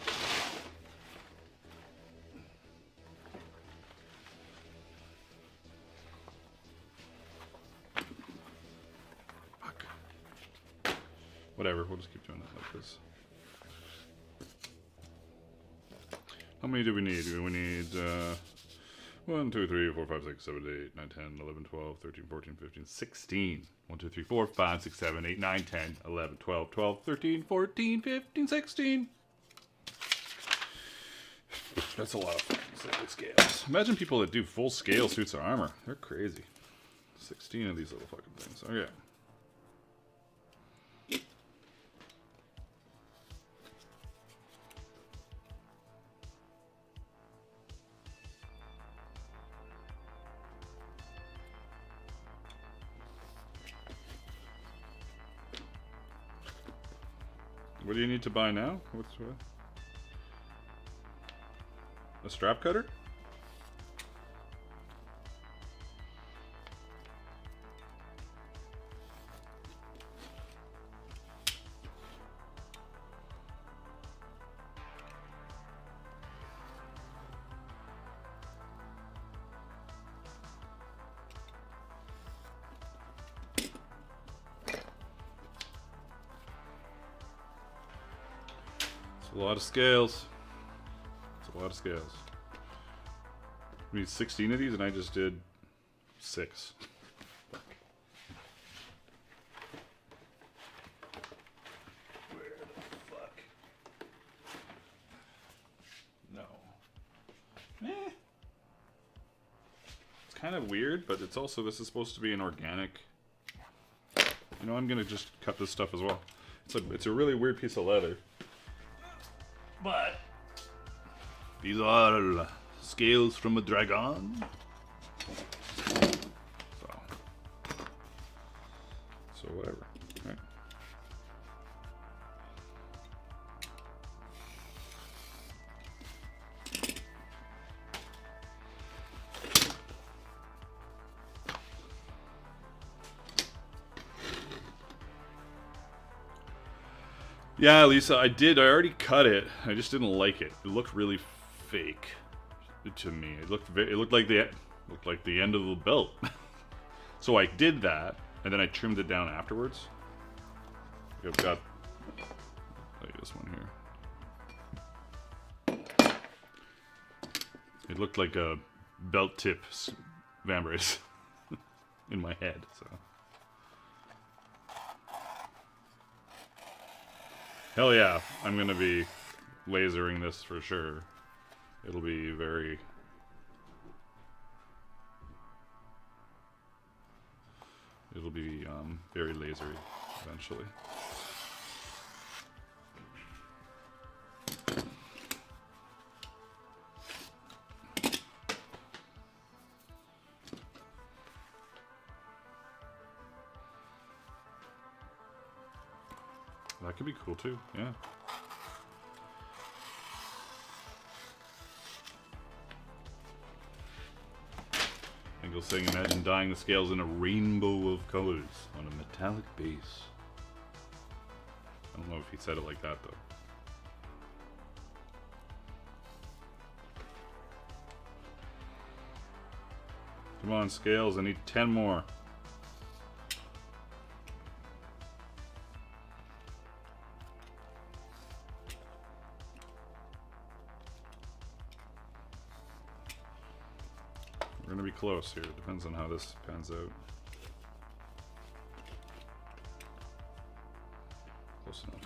Whatever, we'll just keep doing that like this. How many do we need? We need 1, 2, 3, 4, 5, 6, 7, 8, 9, 10, 11, 12, 13, 14, 15, 16. 1, 2, 3, 4, 5, 6, 7, 8, 9, 10, 11, 12, 12, 13, 14, 15, 16. That's a lot of fucking scales. Imagine people that do full scale suits of armor. They're crazy. 16 of these little fucking things. Okay. What do you need to buy now? What's what? A strap cutter? A lot of scales. It's a lot of scales. We need 16 of these, and I just did 6. Where the fuck? No. It's kind of weird, but it's also, this is supposed to be an organic. You know, I'm gonna just cut this stuff as well. It's a really weird piece of leather. But these are scales from a dragon. So whatever. Right. Yeah, Lisa, I already cut it. I just didn't like it. It looked really fake to me. It looked like the end of the belt. So I did that, and then I trimmed it down afterwards. I've got this one here. It looked like a belt tip Vambrace in my head. So. Hell yeah, I'm gonna be lasering this for sure. It'll be very... very lasery eventually. That could be cool too, yeah. Engel's saying, imagine dyeing the scales in a rainbow of colors on a metallic base. I don't know if he said it like that though. Come on, scales, I need 10 more. close here. It depends on how this pans out. Close enough.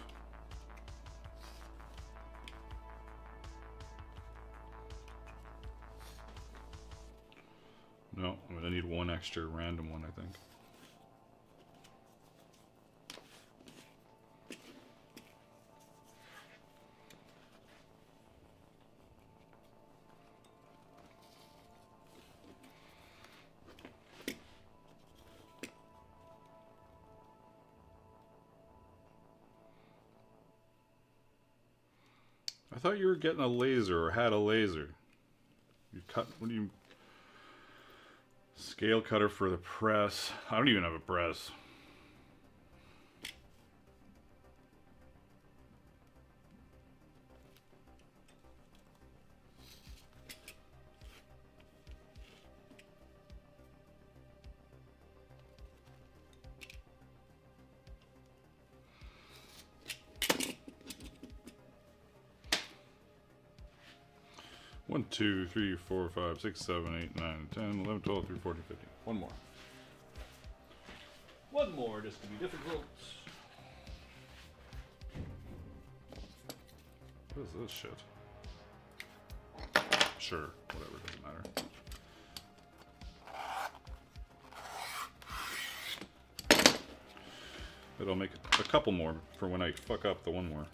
No, I'm gonna need one extra random one, I think. I thought you were getting a laser or had a laser. You cut, what do you... Scale cutter for the press. I don't even have a press. One, 2, 3, 4, 5, 6, 7, 8, 9, 10, 11, 12, 13, 14, 15. One more. One more just to be difficult. What is this shit? Sure, whatever, doesn't matter. But I'll make a couple more for when I fuck up the one more.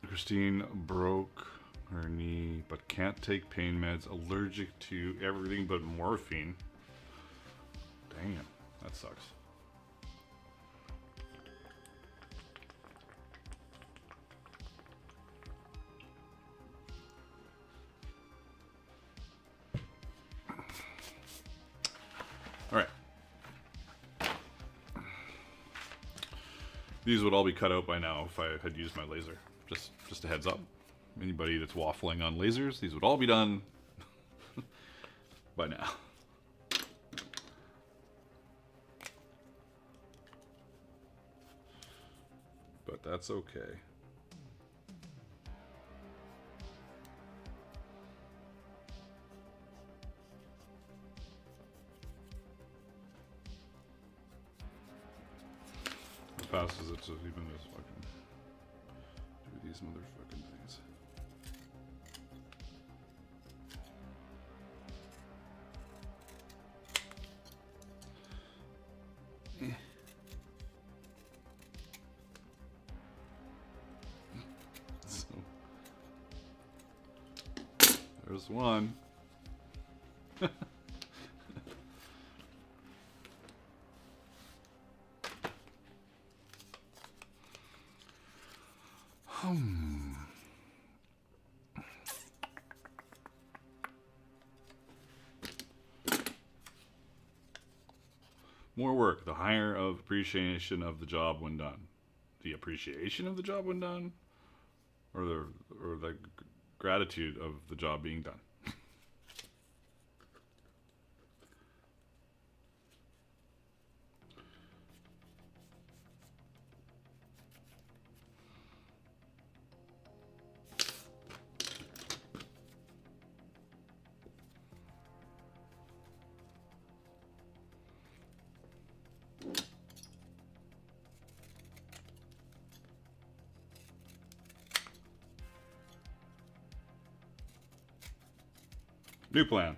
Christine broke her knee but can't take pain meds, allergic to everything but morphine. Damn, that sucks. All right. These would all be cut out by now if I had used my laser. Just a heads up. Anybody that's waffling on lasers, these would all be done by now. But that's okay. How fast is it to even just fucking do these motherfucking things? So, there's one. More work, the higher of appreciation of the job when done. The appreciation of the job when done, or the gratitude of the job being done. New plan.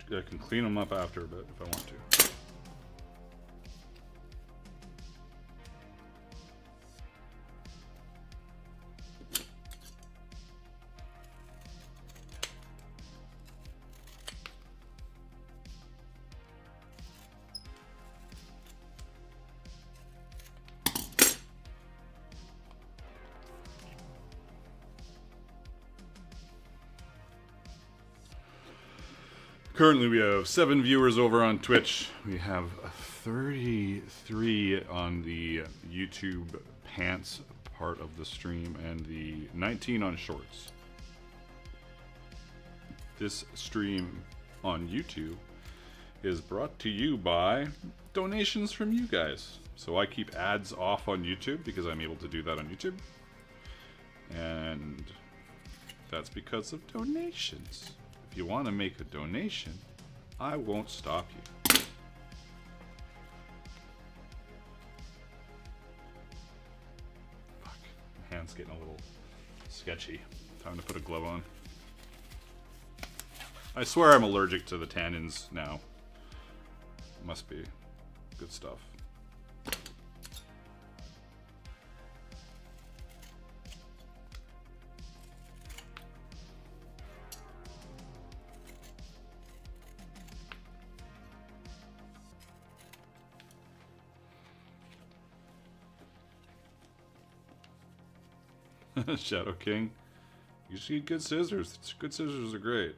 I can clean them up after a bit if I want to. Currently we have 7 viewers over on Twitch. We have 33 on the YouTube pants part of the stream and the 19 on shorts. This stream on YouTube is brought to you by donations from you guys. So I keep ads off on YouTube because I'm able to do that on YouTube. And that's because of donations. If you want to make a donation, I won't stop you. Fuck, my hand's getting a little sketchy. Time to put a glove on. I swear I'm allergic to the tannins now. Must be. Good stuff. Shadow King. You just need good scissors. Good scissors are great.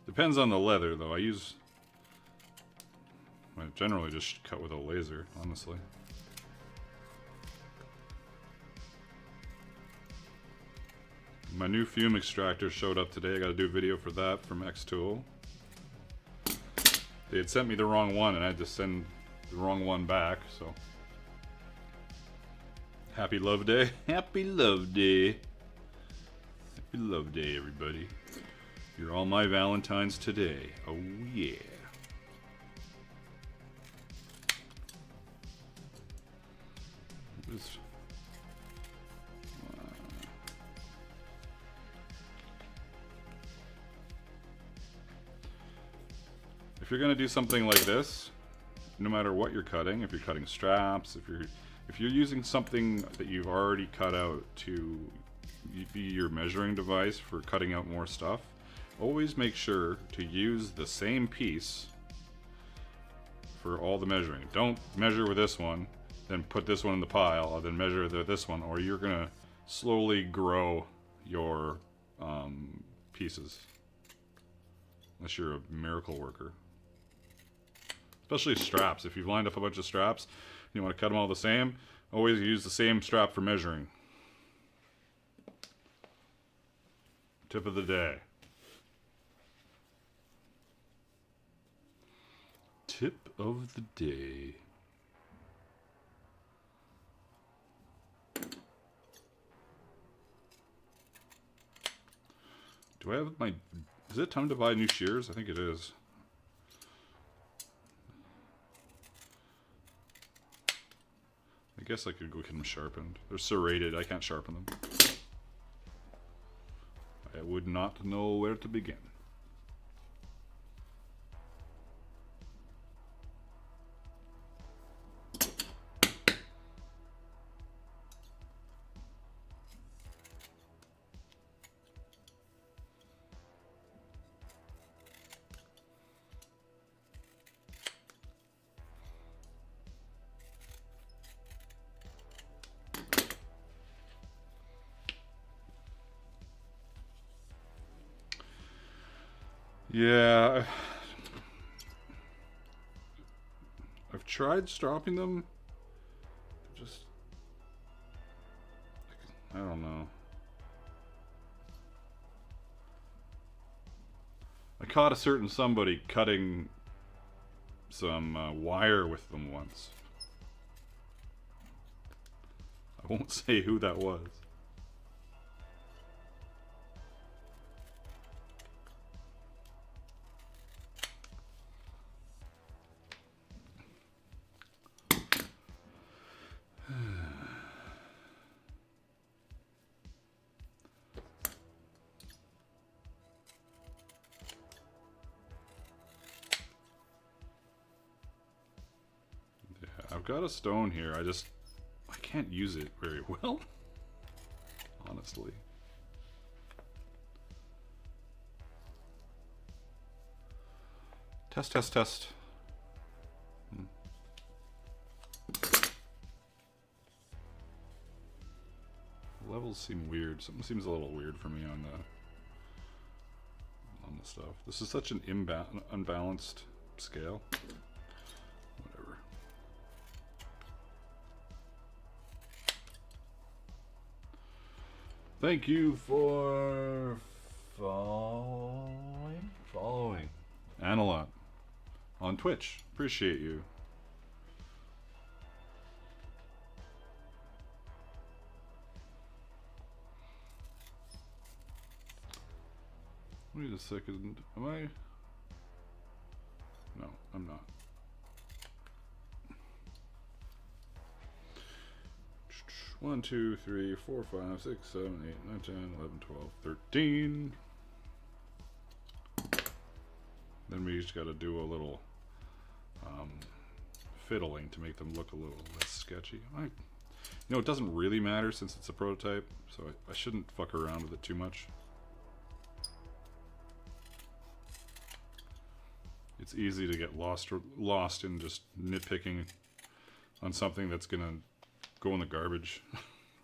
Depends on the leather, though. I generally just cut with a laser, honestly. My new fume extractor showed up today. I gotta do a video for that from Xtool. They had sent me the wrong one, and I had to send the wrong one back, so. Happy Love Day. Happy Love Day. Happy Love Day, everybody. You're all my Valentines today. Oh, yeah. If you're gonna do something like this, no matter what you're cutting, if you're cutting straps, if you're using something that you've already cut out to be your measuring device for cutting out more stuff, always make sure to use the same piece for all the measuring. Don't measure with this one, then put this one in the pile, then measure this one, or you're gonna slowly grow your pieces. Unless you're a miracle worker. Especially straps. If you've lined up a bunch of straps and you want to cut them all the same, always use the same strap for measuring. Tip of the day. Tip of the day. Do I have my... Is it time to buy new shears? I think it is. I guess I could go get them sharpened. They're serrated. I can't sharpen them. I would not know where to begin. Yeah, I've tried stropping them. Just, I don't know. I caught a certain somebody cutting some wire with them once. I won't say who that was. I've got a stone here, I can't use it very well, honestly. Test, test, test. levels seem weird. Something seems a little weird for me on the stuff. This is such an unbalanced scale. Whatever. Thank you for following Analot on Twitch. Appreciate you. Wait a second. Am I? No, I'm not. One, 2, 3, 4, 5, 6, 7, 8, 9, 10, 11, 12, 13. Then we just got to do a little fiddling to make them look a little less sketchy. You know, it doesn't really matter since it's a prototype, so I shouldn't fuck around with it too much. It's easy to get lost in just nitpicking on something that's gonna go in the garbage.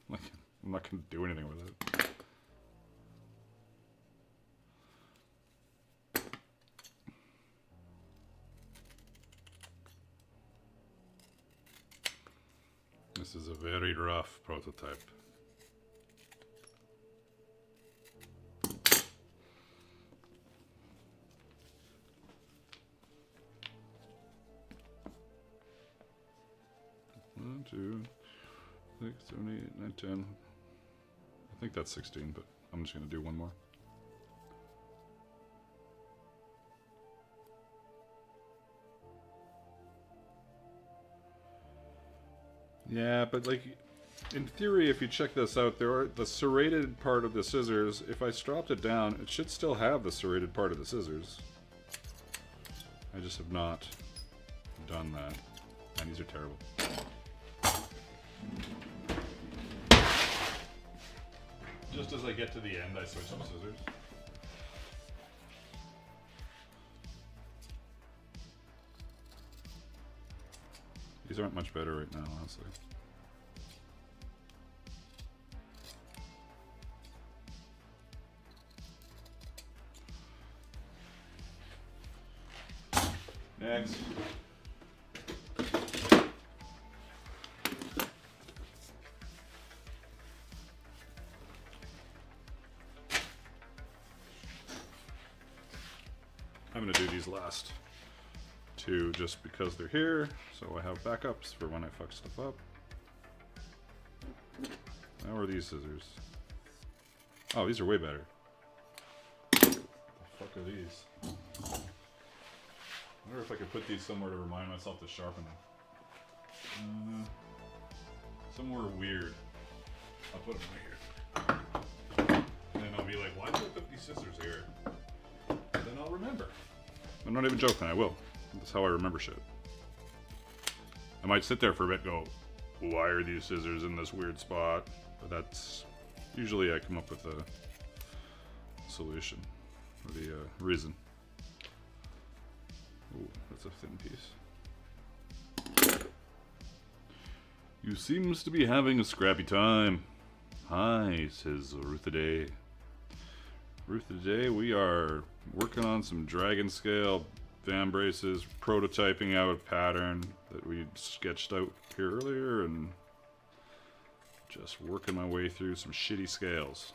Like, I'm not gonna do anything with it. This is a very rough prototype. One, 2, 6, 7, 8, 9, 10. I think that's 16, but I'm just going to do one more. Yeah, but like, in theory, if you check this out, there are the serrated part of the scissors. If I stropped it down, it should still have the serrated part of the scissors. I just have not done that. And these are terrible. Just as I get to the end, I switch to scissors. These aren't much better right now, honestly. Next. I'm going to do these last two just because they're here, so I have backups for when I fuck stuff up. How are these scissors? Oh, these are way better. What the fuck are these? I wonder if I could put these somewhere to remind myself to sharpen them. Somewhere weird. I'll put them right here. And then I'll be like, why did I put these scissors here? And then I'll remember. I'm not even joking, I will. That's how I remember shit. I might sit there for a bit and go, why are these scissors in this weird spot? But that's usually I come up with a solution or the reason. Ooh, that's a thin piece. You seems to be having a scrappy time. Hi, says Ruthaday. Ruthaday, we are working on some dragon scale Vambraces, prototyping out a pattern that we sketched out here earlier, and just working my way through some shitty scales.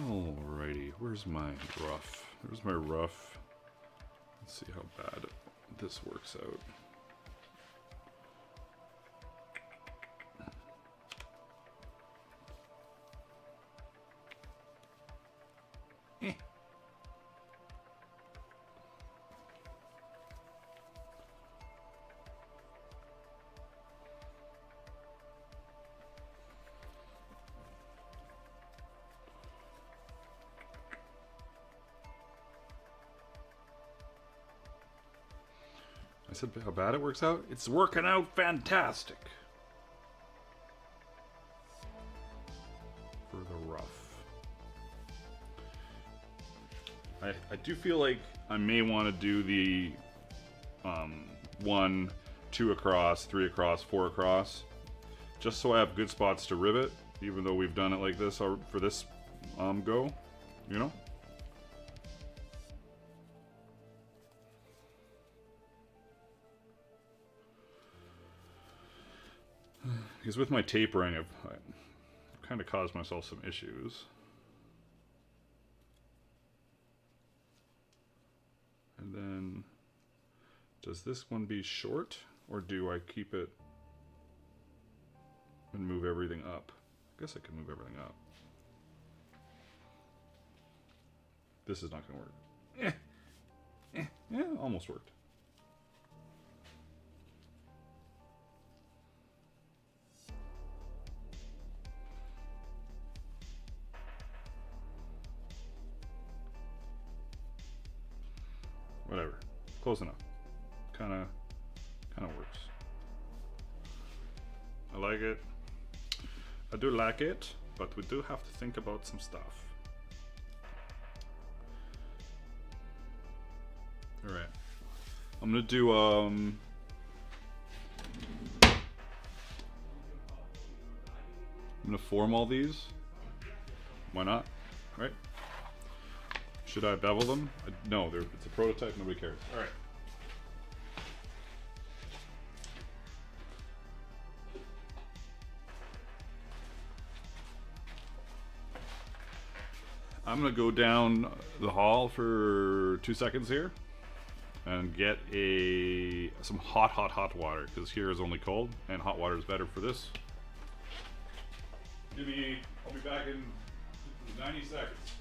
Alrighty, where's my rough? There's my rough. Let's see how bad this works out. I said how bad it works out? It's working out fantastic. For the rough. I do feel like I may want to do the 1, 2 across, 3 across, 4 across, just so I have good spots to rivet, even though we've done it like this for this go, you know? Because with my tapering, I've kind of caused myself some issues. And then, does this one be short, or do I keep it and move everything up? I guess I can move everything up. This is not going to work. Yeah, almost worked. Whatever, close enough. Kind of works. I like it. I do like it, but we do have to think about some stuff. All right, I'm gonna do I'm gonna form all these. Why not? Right? Should I bevel them? No, it's a prototype, nobody cares. All right. I'm gonna go down the hall for 2 seconds here and get some hot water, because here is only cold and hot water is better for this. I'll be back in 90 seconds.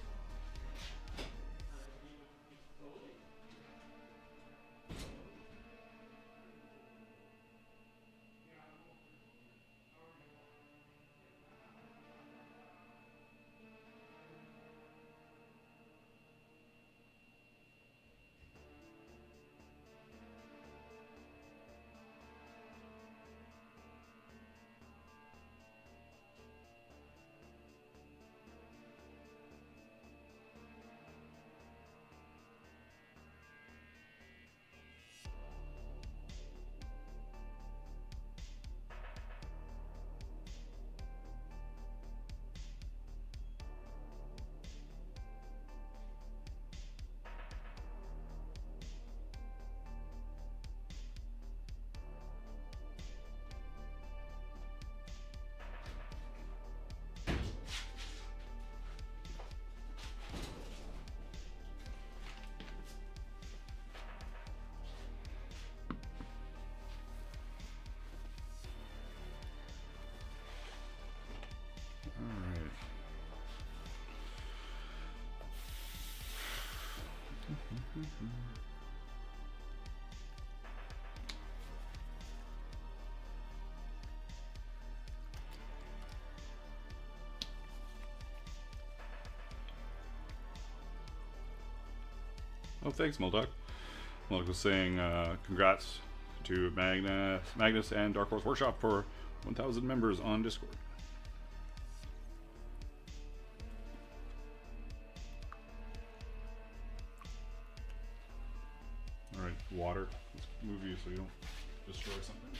Oh, thanks, Mulduck. Mulduck was saying congrats to Magnus and Dark Horse Workshop for 1,000 members on Discord. All right, water. Let's move you so you don't destroy something.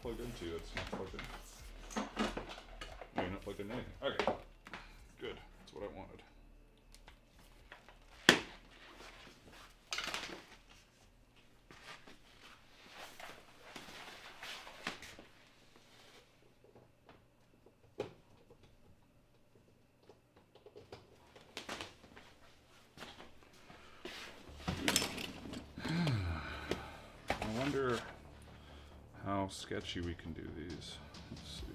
Plugged into that's not plugged in. No, you're not plugged in anything. Okay, good. That's what I wanted. I wonder how sketchy we can do these. Let's see.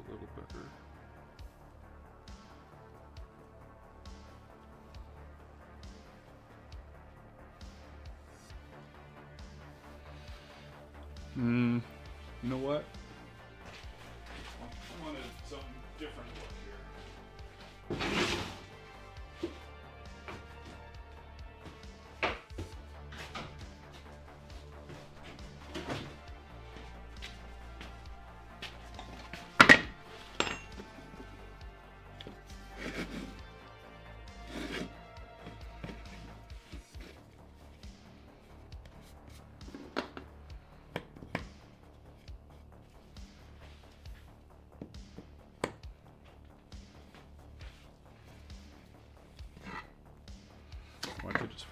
a little better. You know what? I wanted something different look here. Why don't I just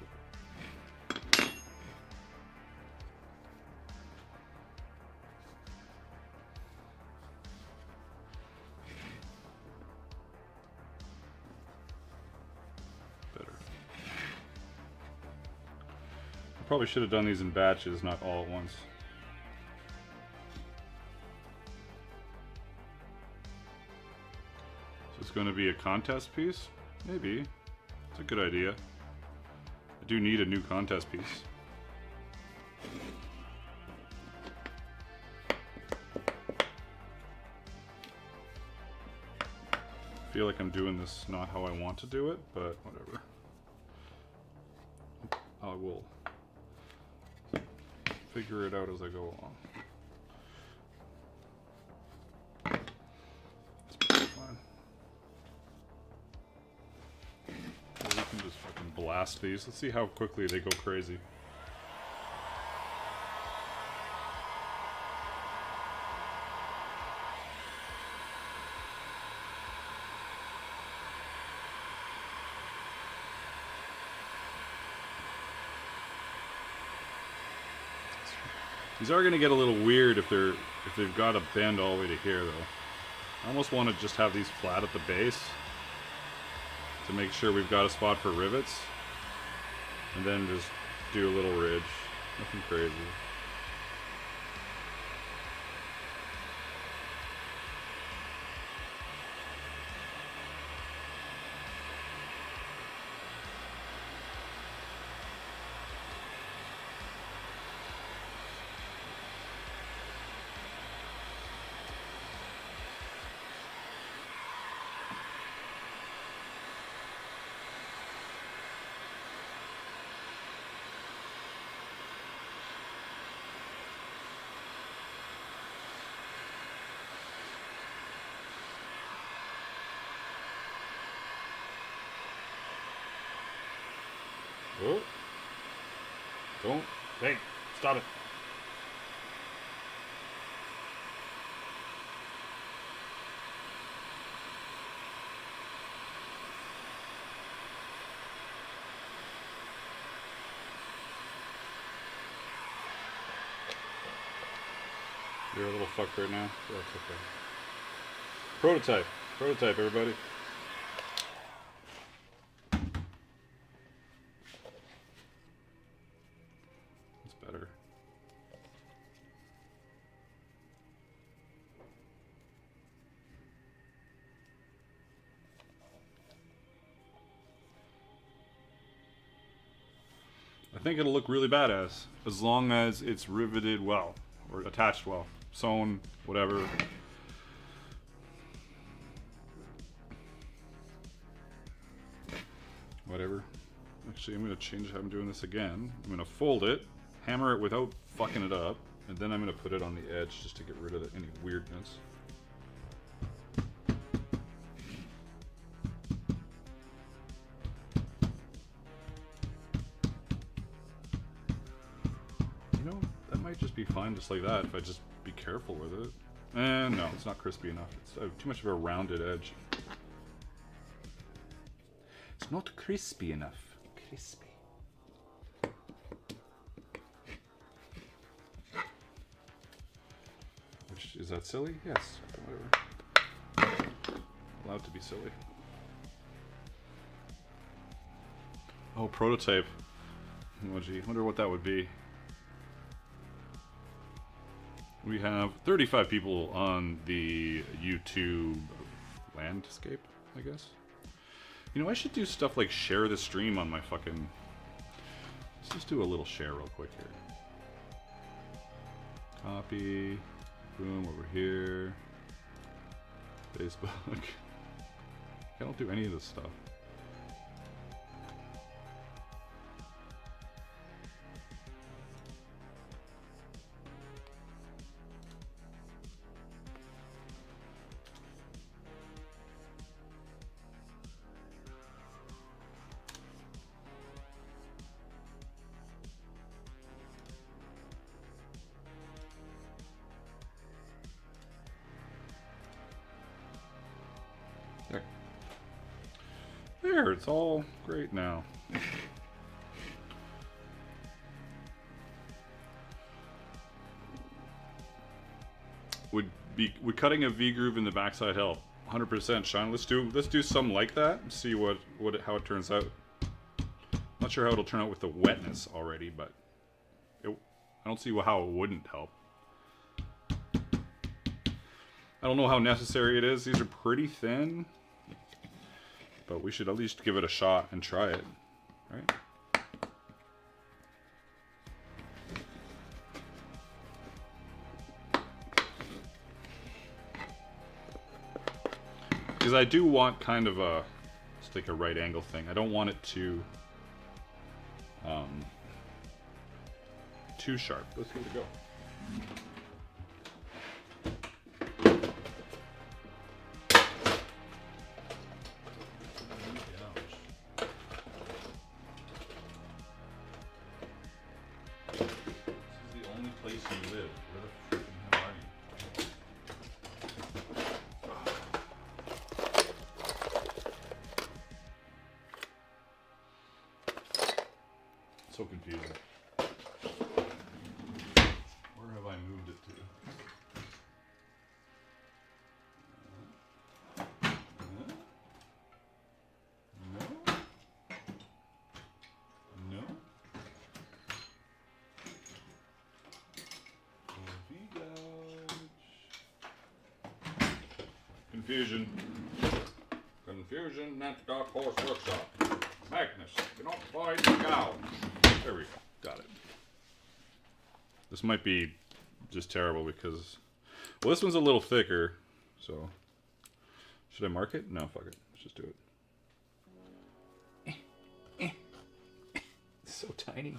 better? I probably should have done these in batches, not all at once. So it's going to be a contest piece? Maybe. It's a good idea. I do need a new contest piece. I feel like I'm doing this not how I want to do it, but whatever. I will figure it out as I go along. It's pretty fine. Or we can just fucking blast these. Let's see how quickly they go crazy. These are going to get a little weird if they've got a bend all the way to here, though. I almost want to just have these flat at the base to make sure we've got a spot for rivets, and then just do a little ridge. Nothing crazy. Oh. Don't. Hey, stop it. You're a little fucked right now. That's okay. Prototype. Prototype, everybody. Better. I think it'll look really badass as long as it's riveted well or attached well, sewn, whatever. Whatever. Actually, I'm going to change how I'm doing this again. I'm going to fold it, hammer it without fucking it up, and then I'm going to put it on the edge just to get rid of any weirdness. You know, that might just be fine just like that if I just be careful with it. And no, it's not crispy enough. It's too much of a rounded edge. It's not crispy enough. Crispy. Which, is that silly? Yes. Whatever. Allowed to be silly. Oh, prototype emoji. Wonder what that would be. We have 35 people on the YouTube landscape, I guess. You know, I should do stuff like share the stream on my fucking... Let's just do a little share real quick here. Copy. Boom, over here. Facebook. I don't do any of this stuff. There, it's all great now. Would cutting a V groove in the backside help? 100%, Sean. Let's do some like that and see how it turns out. Not sure how it'll turn out with the wetness already, but I don't see how it wouldn't help. I don't know how necessary it is. These are pretty thin. But we should at least give it a shot and try it, right? Because I do want kind of it's like a right angle thing. I don't want it too sharp. Let's give it a go. So confusing. Where have I moved it to? No. No. Confusion. Confusion at Dark Horse Workshop. Magnus, cannot find the gouge. There we go. Got it. This might be just terrible because... Well, this one's a little thicker, so... Should I mark it? No, fuck it. Let's just do it. It's so tiny.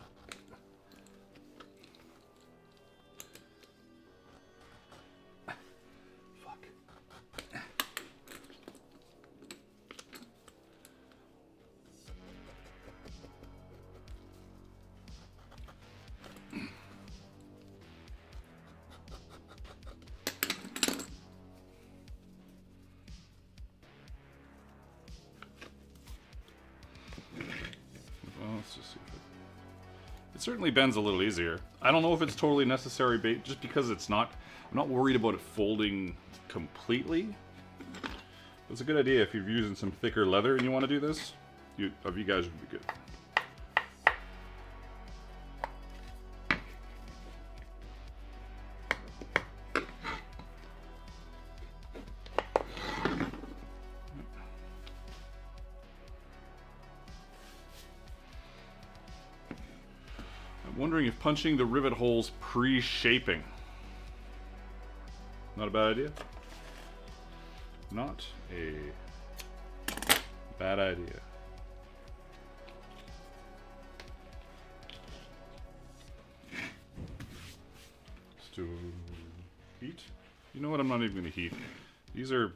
Let's just see if it certainly bends a little easier. I don't know if it's totally necessary, just because it's not. I'm not worried about it folding completely. It's a good idea if you're using some thicker leather and you want to do this. You guys would be good. Wondering if punching the rivet holes pre-shaping. Not a bad idea. Not a bad idea. Let's do heat. You know what? I'm not even going to heat. These, I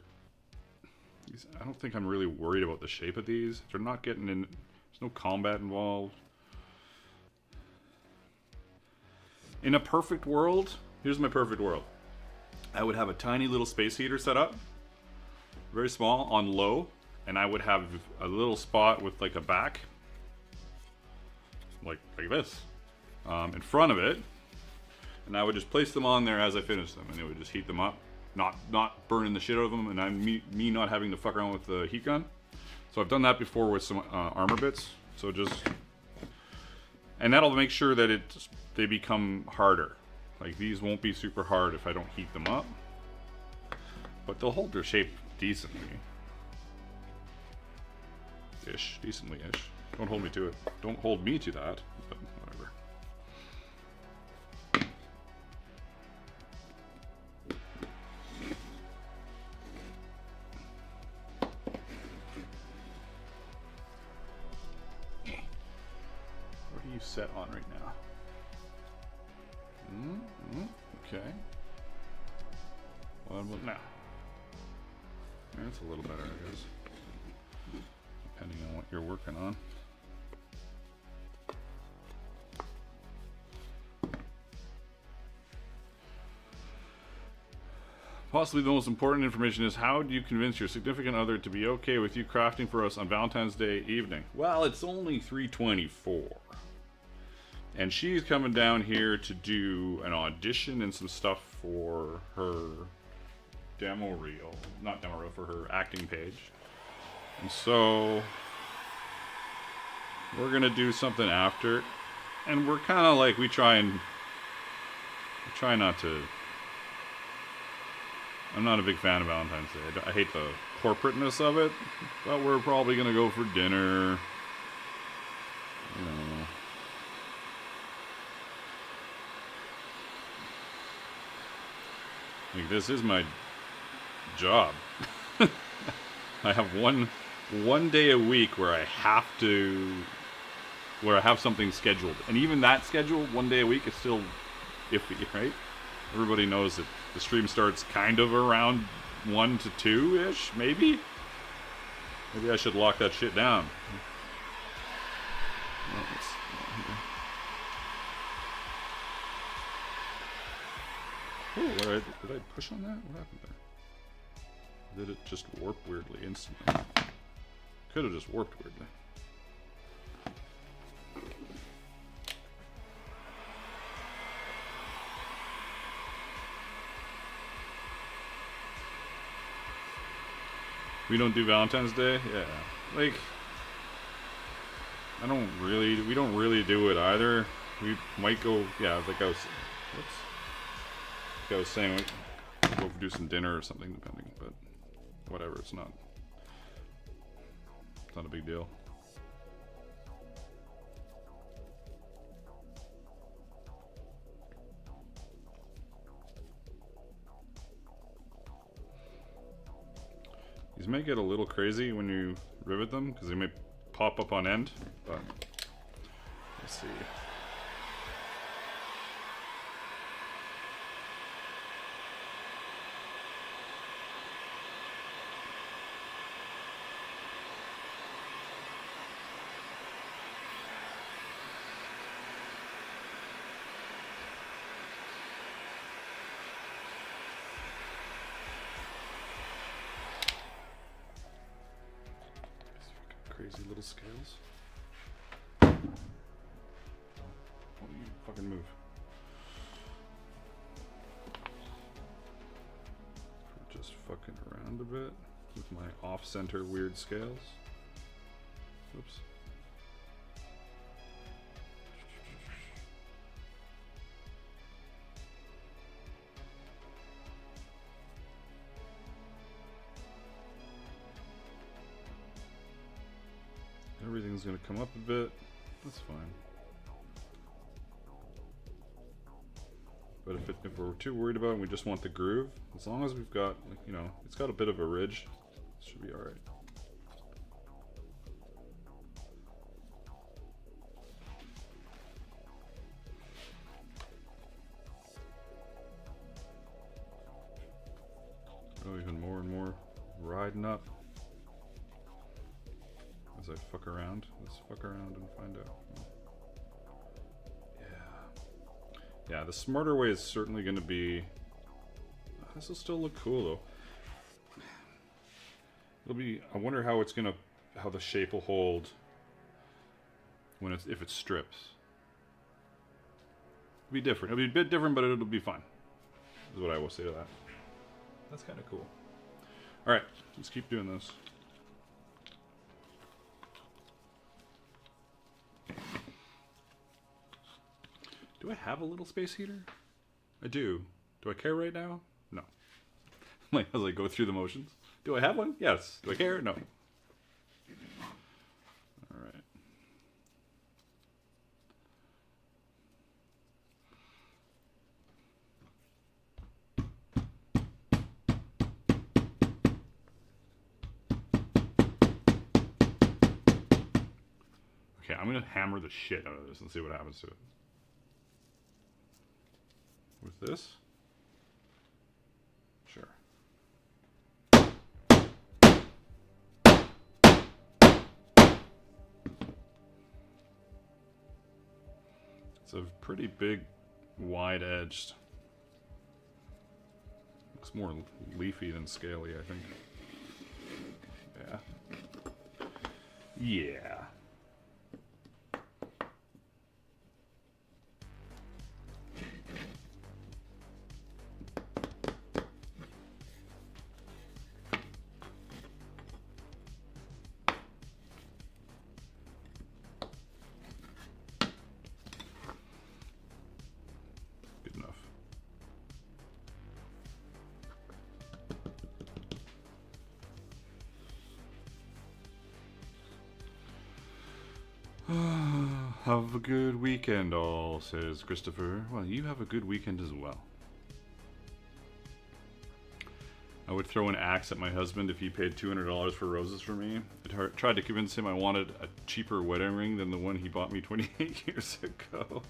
don't think I'm really worried about the shape of these. They're not getting in. There's no combat involved. In a perfect world, here's my perfect world. I would have a tiny little space heater set up, very small, on low, and I would have a little spot with like a back, like this, in front of it, and I would just place them on there as I finish them, and it would just heat them up, not burning the shit out of them, and me not having to fuck around with the heat gun. So I've done that before with some armor bits. So just, and that'll make sure that they become harder. Like, these won't be super hard if I don't heat them up, but they'll hold their shape decently. Decently-ish. Don't hold me to it. Don't hold me to that, but whatever. What are you set on right now? Okay. What about now? That's a little better, I guess. Depending on what you're working on. Possibly the most important information is, how do you convince your significant other to be okay with you crafting for us on Valentine's Day evening? Well, it's only 3:24. And she's coming down here to do an audition and some stuff for her demo reel. Not demo reel, for her acting page. And so we're gonna do something after. And we're kinda like, we try not to. I'm not a big fan of Valentine's Day. I hate the corporateness of it, but we're probably gonna go for dinner. You know. Like, this is my job. I have one day a week where I have something scheduled, and even that schedule, one day a week, is still iffy, right? Everybody knows that the stream starts kind of around 1 to 2-ish, maybe? Maybe I should lock that shit down. Oh, did I push on that? What happened there? Did it just warp weirdly instantly? Could have just warped weirdly. We don't do Valentine's Day? Yeah. Like, we don't really do it either. We might go, yeah, like I was saying, we'll go do some dinner or something, depending, but whatever, it's not a big deal. These may get a little crazy when you rivet them, because they may pop up on end, but let's see. Crazy little scales. Why don't you fucking move? We're just fucking around a bit with my off-center weird scales. Oops. Everything's gonna come up a bit. That's fine. But if we're too worried about it and we just want the groove, as long as we've got, like, you know, it's got a bit of a ridge, it should be all right. Oh, even more and more riding up. As I fuck around. Let's fuck around and find out. Yeah, the smarter way is certainly going to be... This will still look cool, though. It'll be... I wonder how it's going to... How the shape will hold when it's... If it strips. It'll be different. It'll be a bit different, but it'll be fun. Is what I will say to that. That's kind of cool. Alright, let's keep doing this. Do I have a little space heater? I do. Do I care right now? No. Like, as I go through the motions. Do I have one? Yes. Do I care? No. Alright. Okay, I'm gonna hammer the shit out of this and see what happens to it. With this? Sure. It's a pretty big, wide-edged. Looks more leafy than scaly, I think. Yeah. Yeah. Good enough. Have a good weekend, all, says Christopher. Well, you have a good weekend as well. I would throw an axe at my husband if he paid $200 for roses for me. I tried to convince him I wanted a cheaper wedding ring than the one he bought me 28 years ago.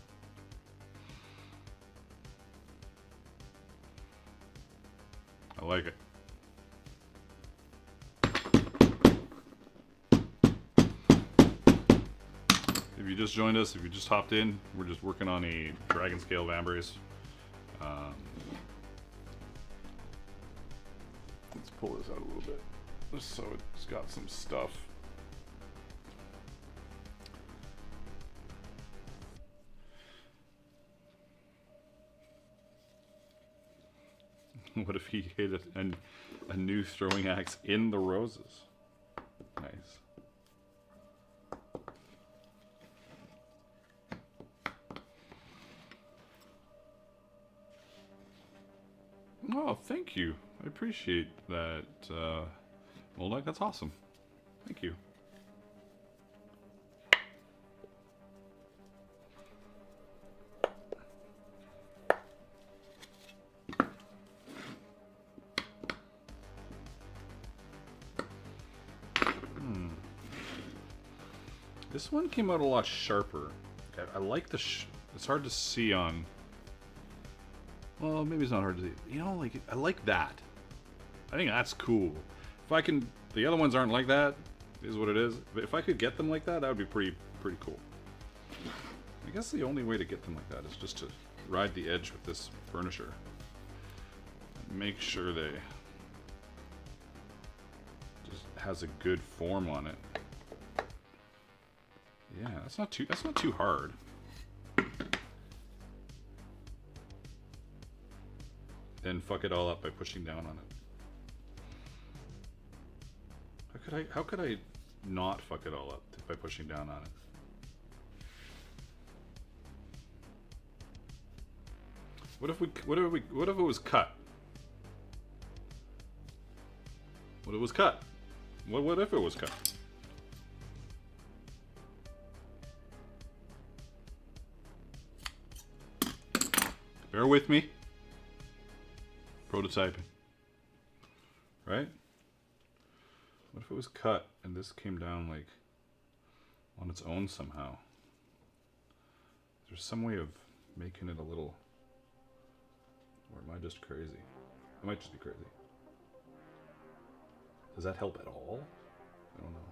I like it. If you just joined us, if you just hopped in, we're just working on a dragon scale Vambrace. Let's pull this out a little bit, just so it's got some stuff. What if he hit a new throwing axe in the roses? Nice. Oh, thank you. I appreciate that, Moldak. That's awesome. Thank you. This one came out a lot sharper. I like the it's hard to see on... Well, maybe it's not hard to see. You know, like, I like that. I think that's cool. If I can... The other ones aren't like that, is what it is. But if I could get them like that, that would be pretty cool. I guess the only way to get them like that is just to ride the edge with this furniture. And make sure they... just has a good form on it. Yeah, that's not too hard. Then fuck it all up by pushing down on it. How could I not fuck it all up by pushing down on it? What if it was cut? What if it was cut? What if it was cut? Bear with me. Prototyping. Right? What if it was cut and this came down like on its own somehow? Is there some way of making it a little... Or am I just crazy? I might just be crazy. Does that help at all? I don't know.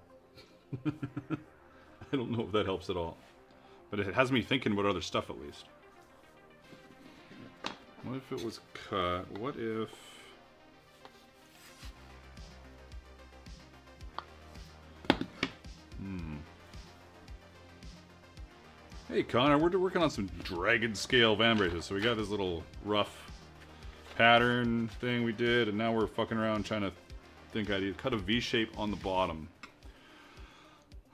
I don't know if that helps at all. But it has me thinking about other stuff at least. What if it was cut? What if... Hey Connor, we're working on some dragon scale Vambraces. So we got this little rough pattern thing we did, and now we're fucking around trying to think I'd cut a V shape on the bottom.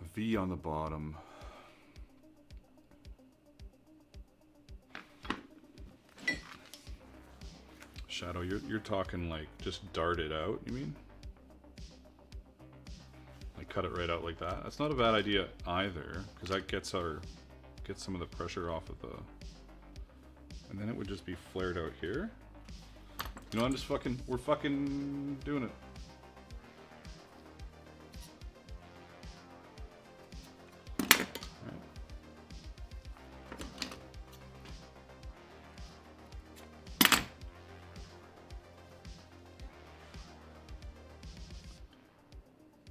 A V on the bottom. Shadow, you're talking like just dart it out, you mean? Like cut it right out like that? That's not a bad idea either, because that gets some of the pressure off of the... And then it would just be flared out here. You know, we're fucking doing it.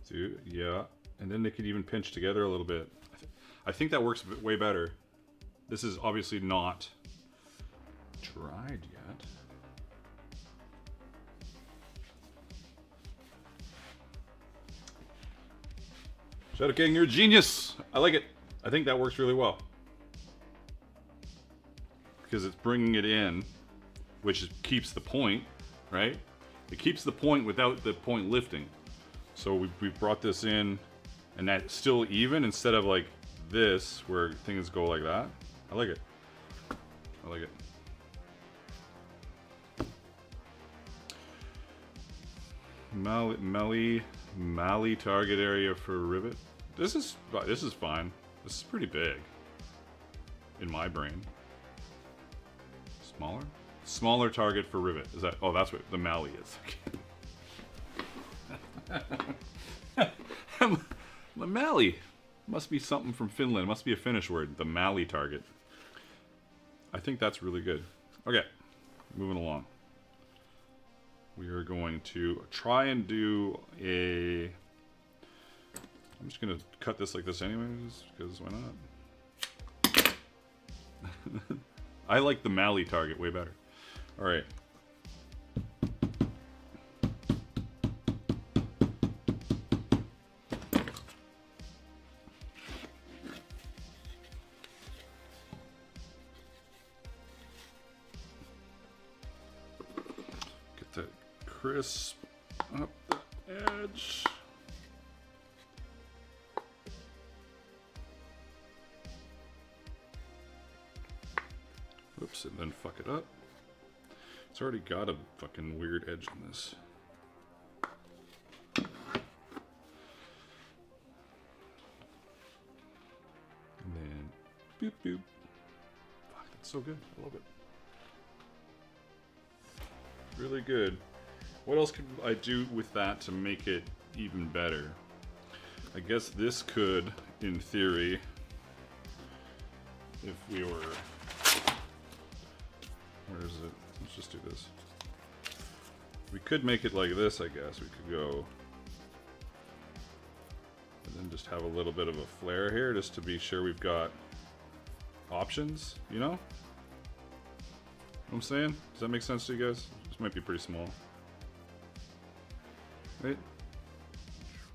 Dude, yeah, and then they could even pinch together a little bit. I think that works way better. This is obviously not dried yet. Shadow King, you're a genius. I like it. I think that works really well. Because it's bringing it in, which keeps the point, right? It keeps the point without the point lifting. So we brought this in, and that's still even instead of like this, where things go like that. I like it. I like it. Mali target area for rivet. This is fine. This is pretty big in my brain. Smaller target for rivet. Is that? Oh, that's what the Mali is. The Mali must be something from Finland. It must be a Finnish word. The Mali target. I think that's really good. Okay, moving along. We are going to try and do a... I'm just going to cut this like this anyways, because why not? I like the Mali target way better. Alright. Get that crisp up the edge. Oops, and then fuck it up. It's already got a fucking weird edge on this. And then, boop boop. Fuck, that's so good. I love it. Really good. What else could I do with that to make it even better? I guess this could, in theory, if we were... Where is it? Let's just do this. We could make it like this, I guess. We could go... And then just have a little bit of a flare here, just to be sure we've got options, you know? What I'm saying? Does that make sense to you guys? This might be pretty small. Right?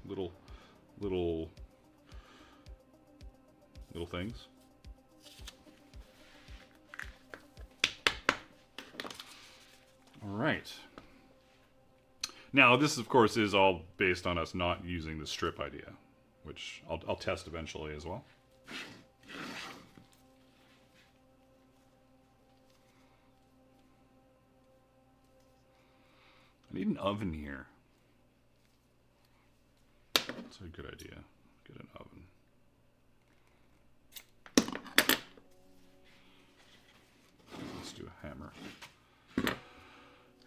Little things. All right. Now, this, of course, is all based on us not using the strip idea, which I'll test eventually as well. I need an oven here. That's a good idea. Get an oven. Let's do a hammer.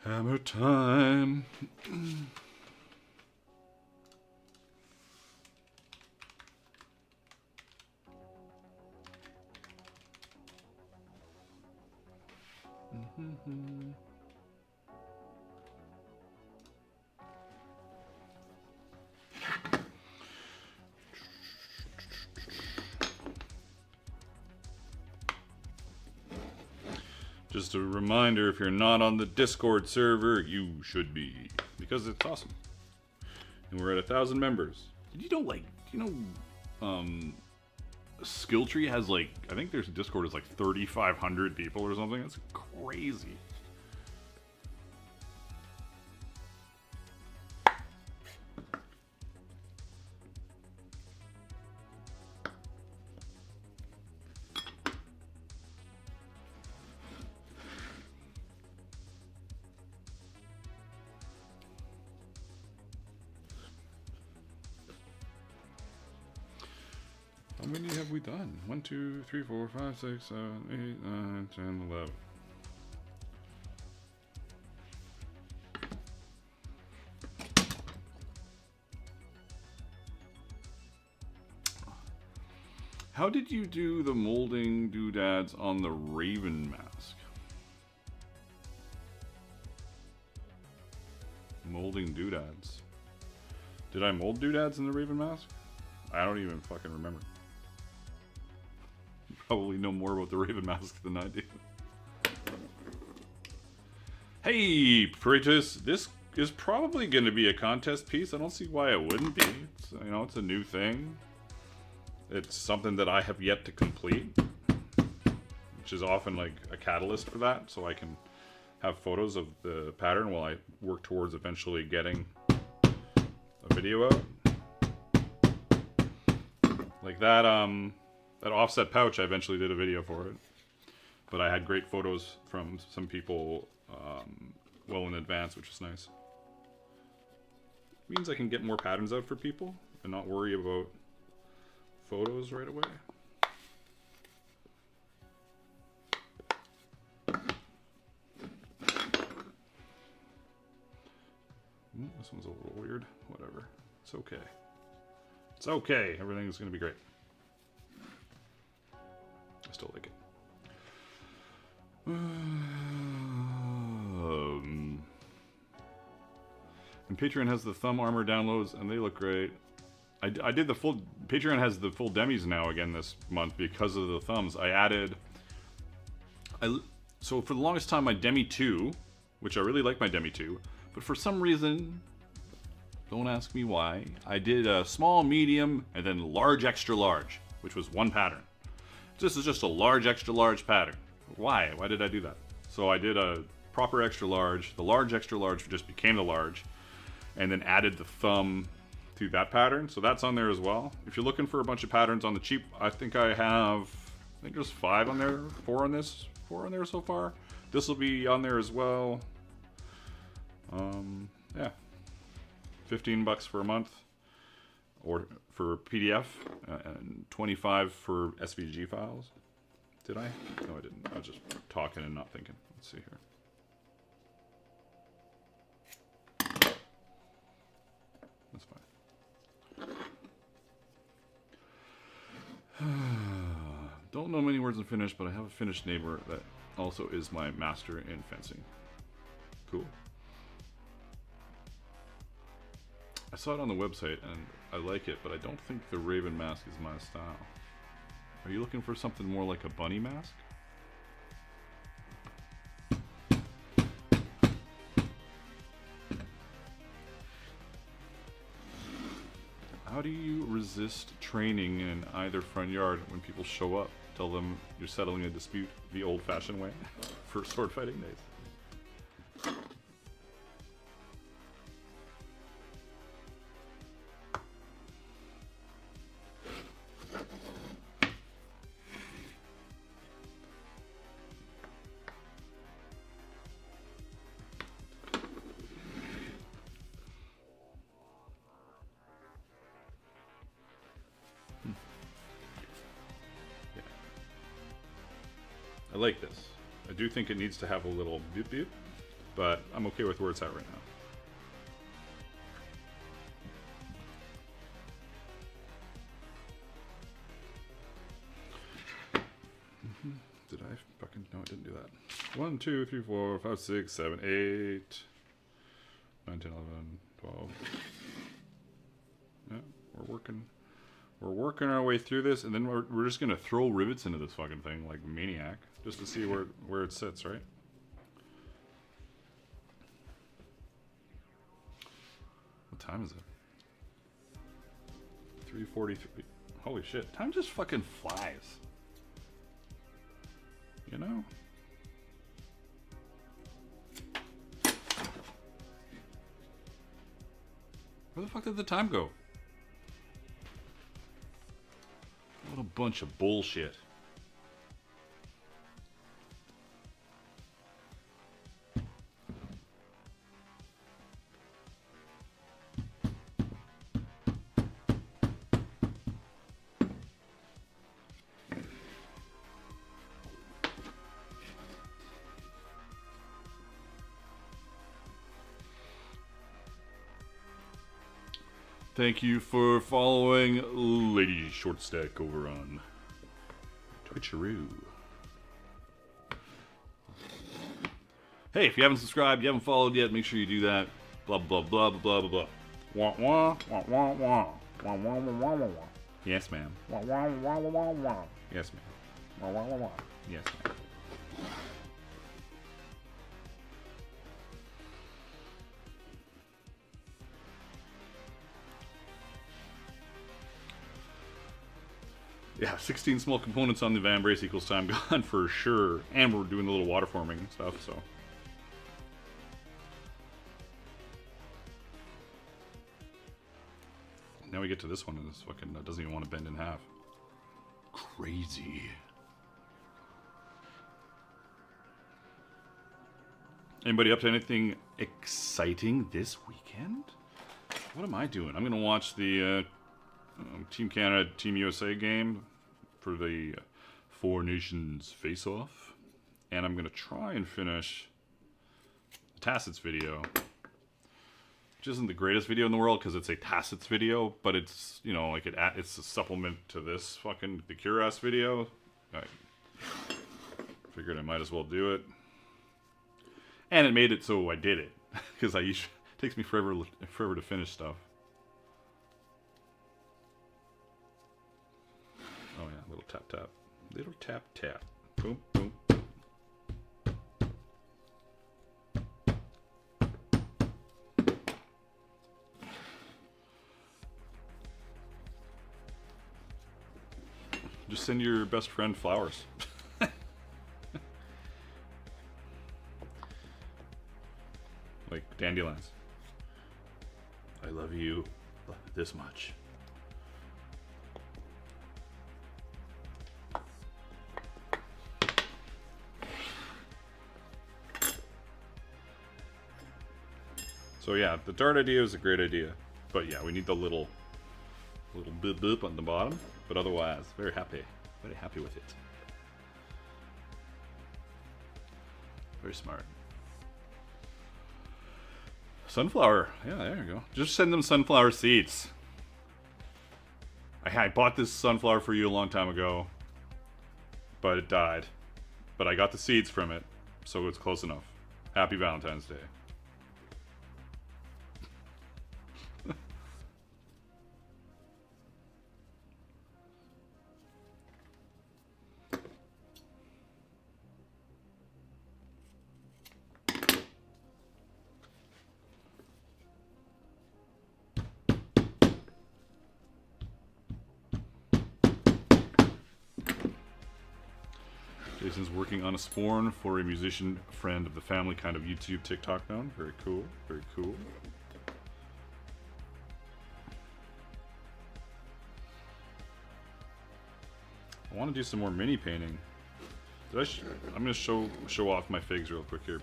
Hammer time. Just a reminder, if you're not on the Discord server, you should be, because it's awesome. And we're at 1,000 members. Skilltree has like, I think there's Discord is like 3,500 people or something. That's crazy. How many have we done? 1, 2, 3, 4, 5, 6, 7, 8, 9, 10, 11. How did you do the molding doodads on the Raven mask? Molding doodads. Did I mold doodads in the Raven mask? I don't even fucking remember. You probably know more about the Raven mask than I do. Hey, Praetus, this is probably going to be a contest piece. I don't see why it wouldn't be. It's, you know, it's a new thing. It's something that I have yet to complete, which is often like a catalyst for that, so I can have photos of the pattern while I work towards eventually getting a video out. Like that, that offset pouch, I eventually did a video for it, but I had great photos from some people well in advance, which is nice. Means I can get more patterns out for people and not worry about photos right away. This one's a little weird. Whatever. It's okay. It's okay. Everything's going to be great. I still like it. And Patreon has the thumb armor downloads, and they look great. I did the full... Patreon has the full demis now again this month because of the thumbs. I added... So for the longest time, my Demi 2, which I really like my Demi 2, but for some reason, don't ask me why, I did a small, medium, and then large, extra large, which was one pattern. This is just a large, extra large pattern. Why? Why did I do that? So I did a proper extra large. The large, extra large just became the large, and then added the thumb to that pattern. So that's on there as well. If you're looking for a bunch of patterns on the cheap, I think there's 5 on there, 4 on this, 4 on there so far. This will be on there as well. Yeah, $15 for a month, or for PDF, and $25 for SVG files. Did I? No, I didn't. I was just talking and not thinking. Let's see here. That's fine. Don't know many words in Finnish, but I have a Finnish neighbor that also is my master in fencing. Cool. I saw it on the website and I like it, but I don't think the Raven mask is my style. Are you looking for something more like a bunny mask? How do you resist training in either front yard when people show up? Tell them you're settling a dispute the old-fashioned way for sword fighting days. I like this. I do think it needs to have a little beep beep, but I'm okay with where it's at right now. Did I fucking... No, I didn't do that. 1, 2, 3, 4, 5, 6, 7, 8, 9, 10, 11, 12. Yeah, we're working our way through this, and then we're just gonna throw rivets into this fucking thing like a maniac, just to see where it sits, right? What time is it? 3:43. Holy shit! Time just fucking flies. You know? Where the fuck did the time go? What a bunch of bullshit. Thank you for following Lady Shortstack over on Twitcheroo. Hey, if you haven't subscribed, you haven't followed yet, make sure you do that. Blah, blah, blah, blah, blah, blah. Wah, wah, wah, wah, wah. Wah, wah, wah, wah, wah. Yes, ma'am. Wah, wah, wah, wah, wah. Yes, ma'am. Wah, wah, wah, wah. Yes, ma'am. Yeah, 16 small components on the Vambrace equals time gone for sure. And we're doing a little water forming and stuff, so. Now we get to this one and this fucking doesn't even want to bend in half. Crazy. Anybody up to anything exciting this weekend? What am I doing? I'm gonna watch the Team Canada, Team USA game for the Four Nations face-off, and I'm gonna try and finish Tacit's video, which isn't the greatest video in the world because it's a Tacit's video, but it's, you know, like it's a supplement to this fucking the Cuirass video. I figured I might as well do it, and it made it so I did it because it takes me forever to finish stuff. Oh yeah, little tap tap. Little tap tap. Boom, boom, boom. Just send your best friend flowers. Like dandelions. I love you this much. So yeah, the dart idea is a great idea, but yeah, we need the little boop boop on the bottom. But otherwise, very happy with it. Very smart. Sunflower, yeah, there you go. Just send them sunflower seeds. I bought this sunflower for you a long time ago, but it died. But I got the seeds from it, so it's close enough. Happy Valentine's Day. Jason's working on a sporn for a musician friend of the family, kind of YouTube, TikTok known. Very cool, very cool. I want to do some more mini painting. I'm going to show off my figs real quick here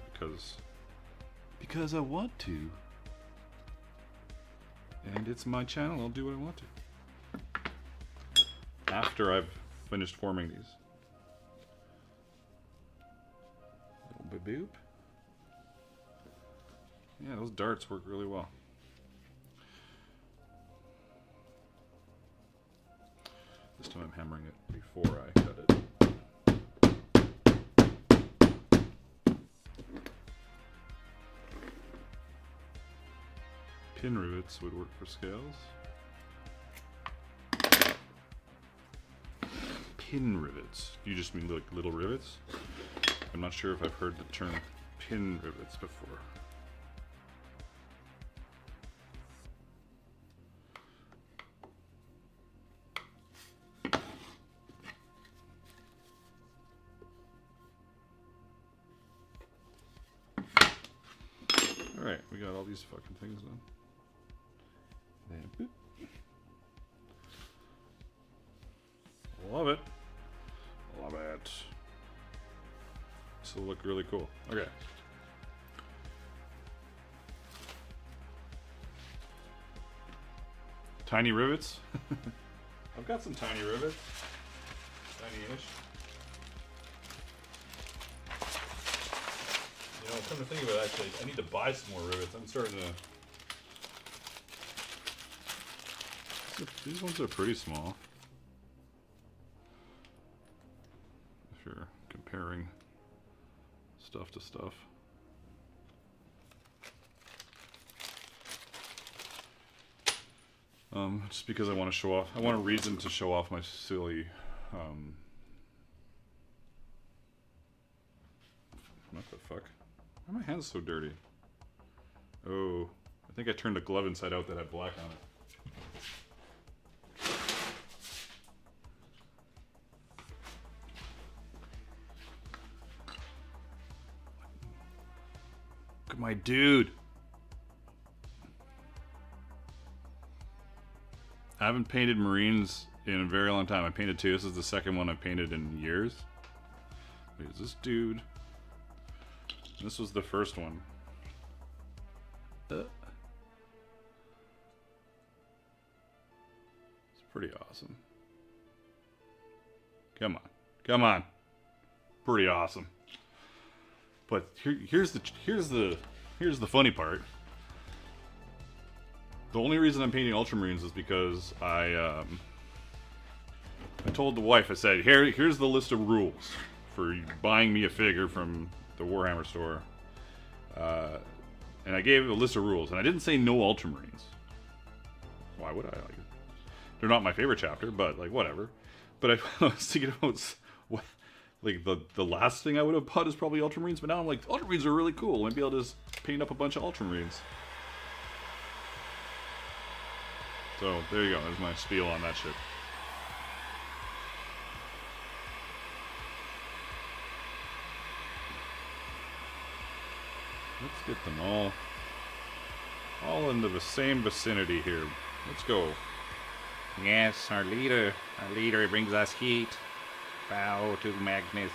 because I want to. And it's my channel, I'll do what I want to. After I've finished forming these. Boop. Yeah, those darts work really well. This time I'm hammering it before I cut it. Pin rivets would work for scales. Pin rivets. You just mean like little rivets? I'm not sure if I've heard the term pin rivets before. Alright, we got all these fucking things done. Then, boop. Love it. Love it. This will look really cool. Okay. Tiny rivets. I've got some tiny rivets. Tiny-ish. You know, come to think of it, actually, I need to buy some more rivets. I'm starting to These ones are pretty small. If you're comparing stuff to stuff. Just because I want to show off. I want a reason to show off my silly. What the fuck? Why are my hands so dirty? Oh, I think I turned a glove inside out that had black on it. Look at my dude. I haven't painted Marines in a very long time. I painted 2. This is the second one I've painted in years. Wait, is this dude? This was the first one. It's pretty awesome. Come on. Come on. Pretty awesome. But here's the funny part. The only reason I'm painting Ultramarines is because I told the wife, I said, here's the list of rules for buying me a figure from the Warhammer store. And I gave a list of rules, and I didn't say no Ultramarines. Why would I? Like, they're not my favorite chapter, but like whatever. But I was thinking about like the last thing I would have bought is probably Ultramarines, but now I'm like, Ultramarines are really cool. Maybe I'll just paint up a bunch of Ultramarines. So, there you go. There's my spiel on that shit. Let's get them all into the same vicinity here. Let's go. Yes, our leader brings us heat. Bow to Magnus.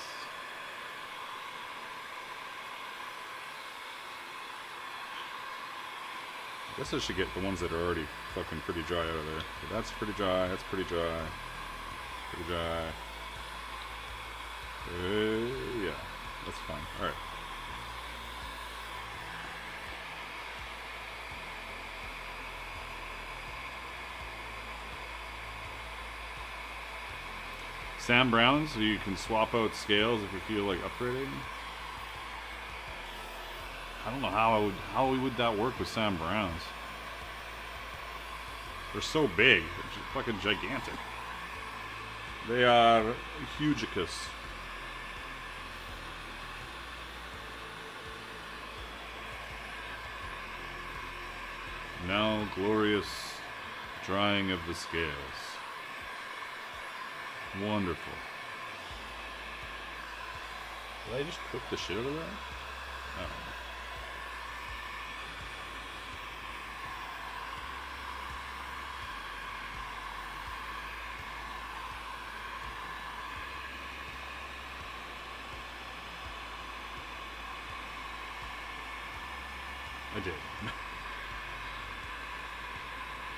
I guess I should get the ones that are already fucking pretty dry out of there. So that's pretty dry, that's pretty dry. Pretty dry. Yeah, that's fine. Alright. Sam Brown, so you can swap out scales if you feel like upgrading. I don't know how would that work with Sam Browns. They're so big, they're just fucking gigantic. They are hugicus. Now glorious drying of the scales. Wonderful. Did I just cook the shit out of that? I don't know. I did.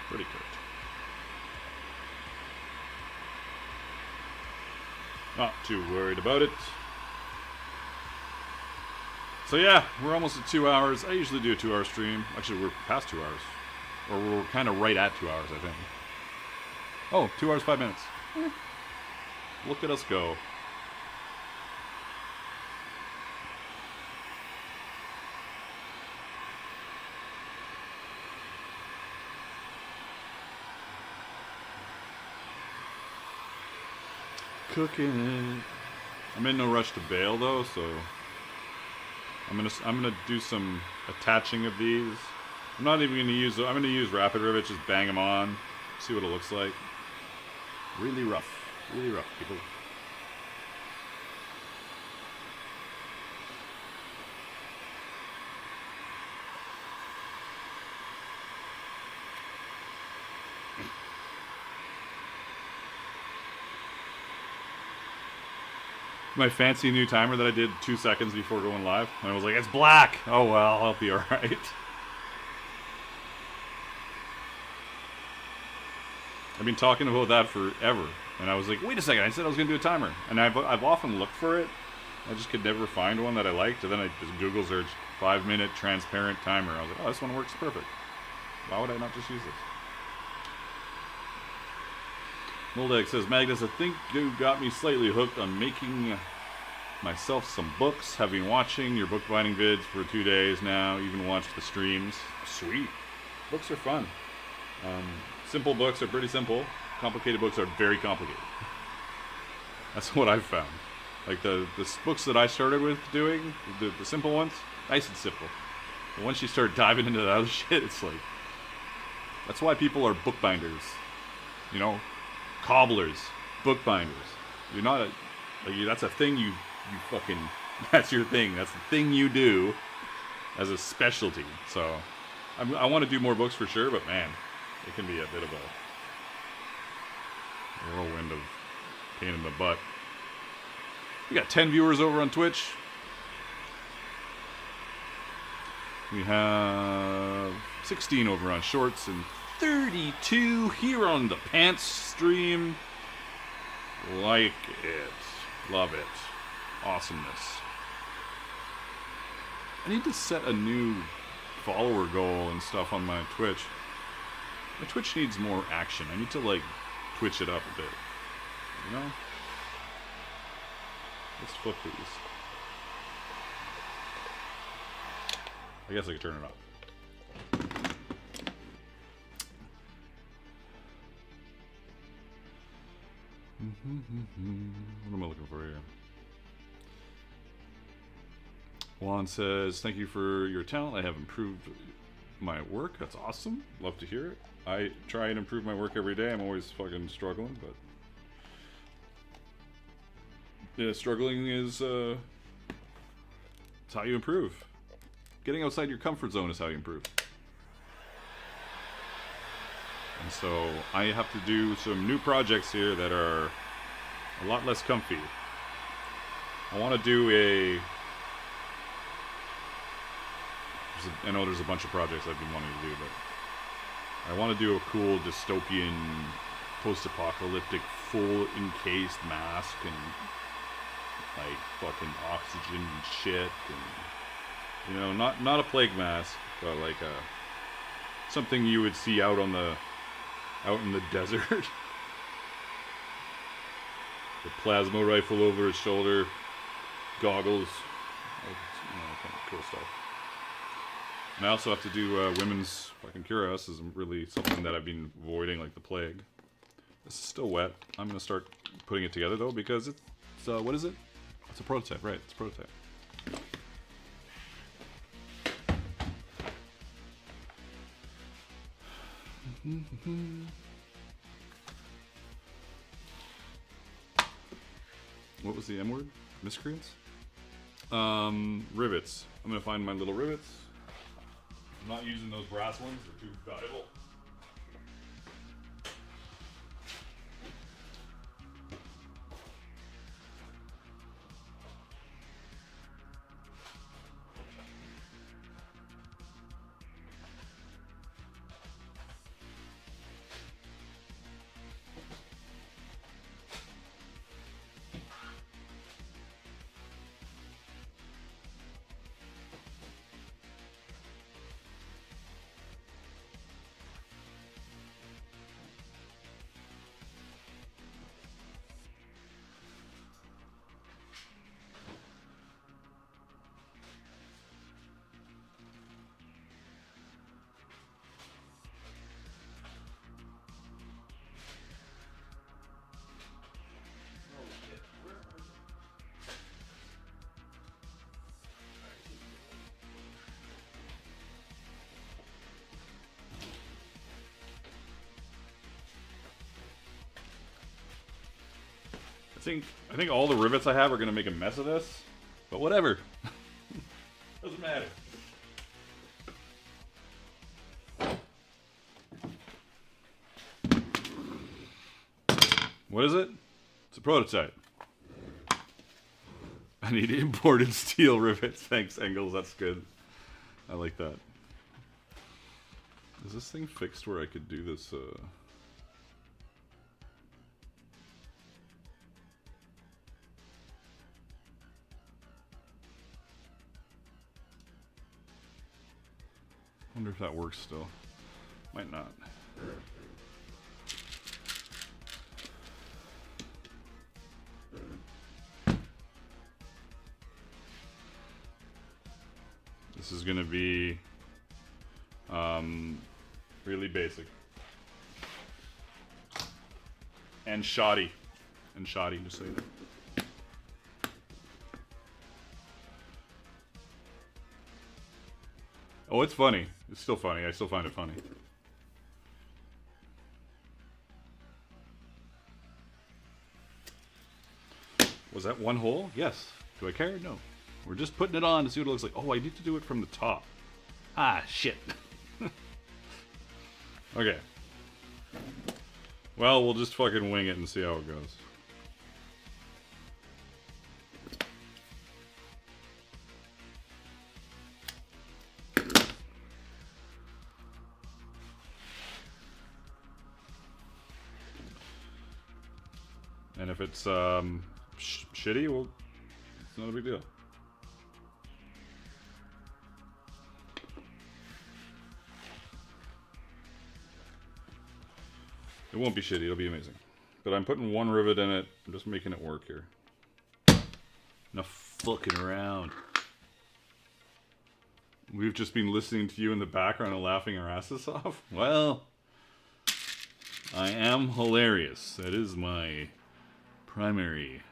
Pretty good. Not too worried about it. So yeah, we're almost at 2 hours. I usually do a 2-hour stream. Actually, we're past 2 hours. Or we're kind of right at 2 hours, I think. Oh, 2 hours, 5 minutes. Look at us go. Cooking it. I'm in no rush to bail though, so I'm gonna do some attaching of these. I'm not even gonna use. I'm gonna use rapid rivets. Just bang them on. See what it looks like. Really rough, people. My fancy new timer that I did 2 seconds before going live. And I was like, it's black! Oh well, I'll be alright. I've been talking about that forever. And I was like, wait a second, I said I was going to do a timer. And I've often looked for it. I just could never find one that I liked. And then I just Google searched 5-minute transparent timer. I was like, oh, this one works perfect. Why would I not just use this? Moldex says, Magnus, I think you got me slightly hooked on making myself some books. Have been watching your bookbinding vids for 2 days now. Even watched the streams. Sweet. Books are fun. Simple books are pretty simple. Complicated books are very complicated. That's what I've found. Like the books that I started with doing, the simple ones, nice and simple. But once you start diving into the other shit, it's like... That's why people are bookbinders. You know? Cobblers. Bookbinders. You're not a... Like, that's a thing you fucking... That's your thing. That's the thing you do as a specialty. So, I want to do more books for sure, but man, it can be a bit of a whirlwind of pain in the butt. We got 10 viewers over on Twitch. We have 16 over on Shorts and 32 here on the Pants stream. Like it. Love it. Awesomeness. I need to set a new follower goal and stuff on my Twitch. My Twitch needs more action. I need to, like, twitch it up a bit. You know? Let's flip these. I guess I could turn it up. What am I looking for here? Juan says, thank you for your talent. I have improved my work. That's awesome. Love to hear it. I try and improve my work every day. I'm always fucking struggling, but... Yeah, struggling is, it's how you improve. Getting outside your comfort zone is how you improve. And so, I have to do some new projects here that are a lot less comfy. I want to do a... I know there's a bunch of projects I've been wanting to do, but I want to do a cool dystopian, post-apocalyptic, full encased mask and like fucking oxygen and shit, and you know, not a plague mask, but like something you would see out in the desert. The plasma rifle over his shoulder, goggles, kind of cool stuff. And I also have to do women's fucking cuirass. This is really something that I've been avoiding like the plague. This is still wet. I'm gonna start putting it together though, because it's what is it? It's a prototype, right? It's a prototype. What was the M word? Miscreants? Rivets. I'm gonna find my little rivets. I'm not using those brass ones, they're too valuable. I think all the rivets I have are gonna make a mess of this, but whatever. Doesn't matter. What is it? It's a prototype. I need imported steel rivets. Thanks, Engels. That's good. I like that. Is this thing fixed where I could do this? Wonder if that works still. Might not. This is gonna be really basic and shoddy, just so you know. Oh, it's funny. It's still funny. I still find it funny. Was that one hole? Yes. Do I care? No. We're just putting it on to see what it looks like. Oh, I need to do it from the top. Ah, shit. Okay. Well, we'll just fucking wing it and see how it goes. And if it's shitty, well, it's not a big deal. It won't be shitty, it'll be amazing. But I'm putting one rivet in it, I'm just making it work here. Enough fucking around. We've just been listening to you in the background and laughing our asses off? Well, I am hilarious. That is my primary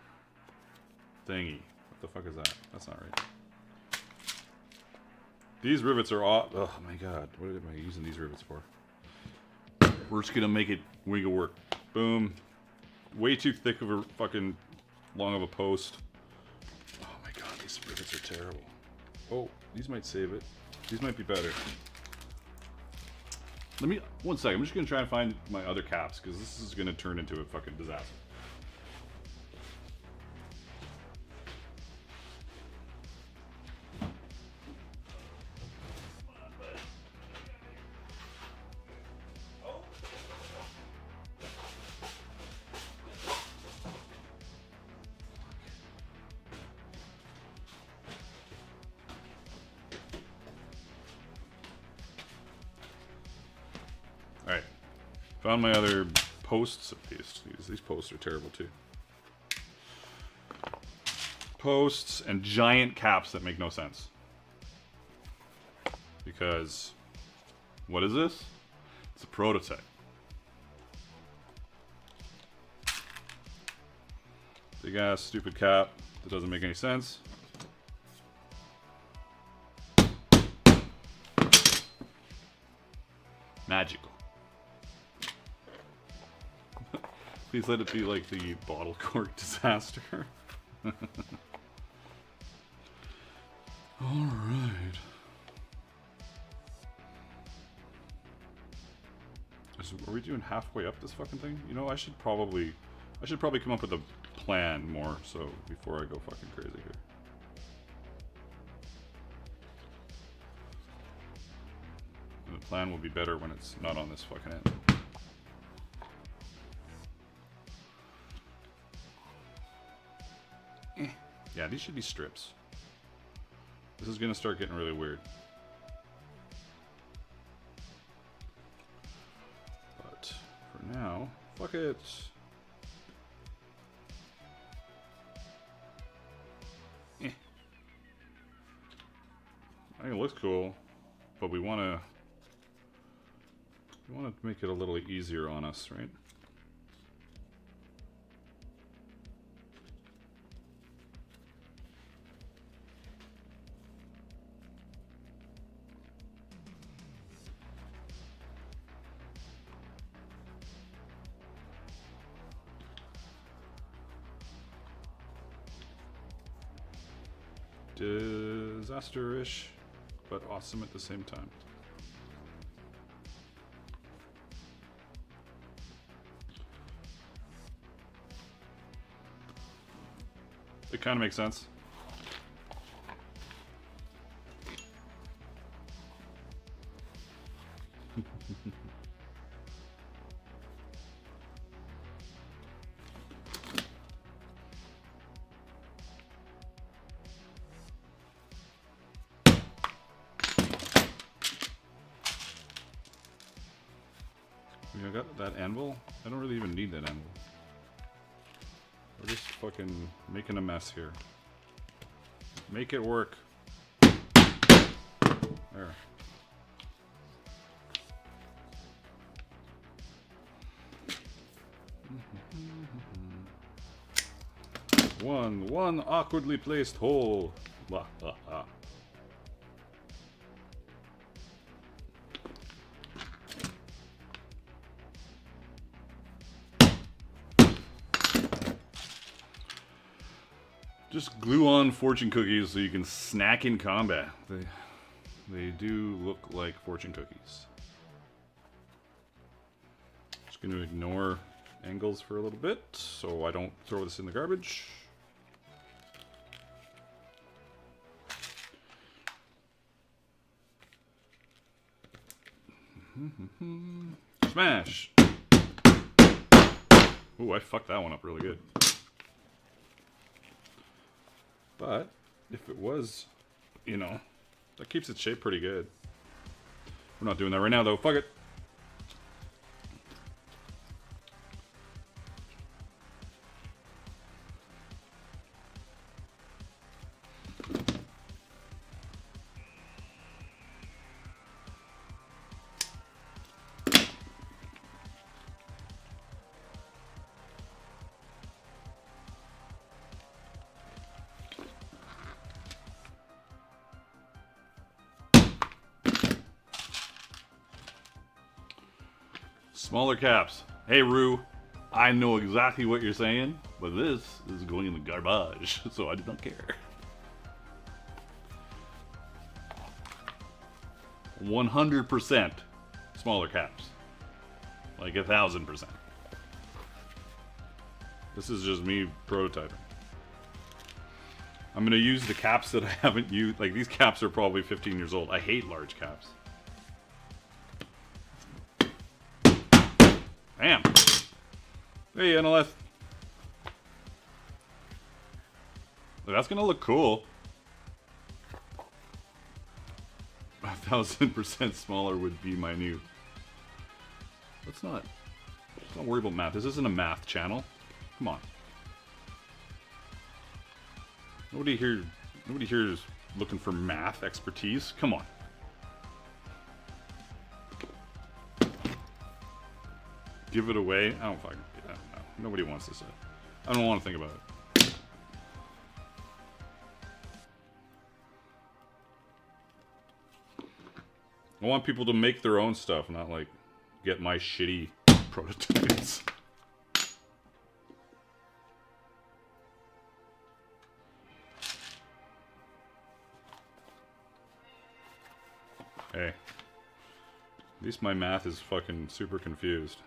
thingy. What the fuck is that? That's not right. These rivets are all... Oh my god, what am I using these rivets for? We're just gonna make it wiggle work. Boom. Way too thick of a fucking long of a post. Oh my god, these rivets are terrible. Oh, these might save it. These might be better. Let me, one second, I'm just gonna try and find my other caps because this is gonna turn into a fucking disaster. Alright. Found my other posts at least. These posts are terrible too. Posts and giant caps that make no sense. Because what is this? It's a prototype. Big ass stupid cap that doesn't make any sense. Magical. Please let it be like the bottle cork disaster. Alright. Are we doing halfway up this fucking thing? You know, I should probably come up with a plan more so before I go fucking crazy here. And the plan will be better when it's not on this fucking end. Yeah, these should be strips. This is gonna start getting really weird. But for now, fuck it. I think it looks cool, but we wanna make it a little easier on us, right? Disaster-ish, but awesome at the same time. It kind of makes sense. I got that anvil. I don't really even need that anvil. We're just fucking making a mess here. Make it work. There. One awkwardly placed hole. Blah, blah, blah. Just glue on fortune cookies so you can snack in combat. They do look like fortune cookies. Just going to ignore angles for a little bit so I don't throw this in the garbage. Smash! Ooh, I fucked that one up really good. But if it was, you know, that keeps its shape pretty good. We're not doing that right now though. Fuck it. Smaller caps. Hey, Rue, I know exactly what you're saying, but this is going in the garbage, so I do not care. 100% smaller caps. Like 1,000%. This is just me prototyping. I'm going to use the caps that I haven't used. Like, these caps are probably 15 years old. I hate large caps. Bam! Hey, NLS. That's gonna look cool. 1,000% smaller would be my new. Let's not worry about math. This isn't a math channel. Come on. Nobody here is looking for math expertise. Come on. Give it away? I don't fucking. I don't know. Nobody wants this. I don't want to think about it. I want people to make their own stuff, not like get my shitty prototypes. Hey. At least my math is fucking super confused.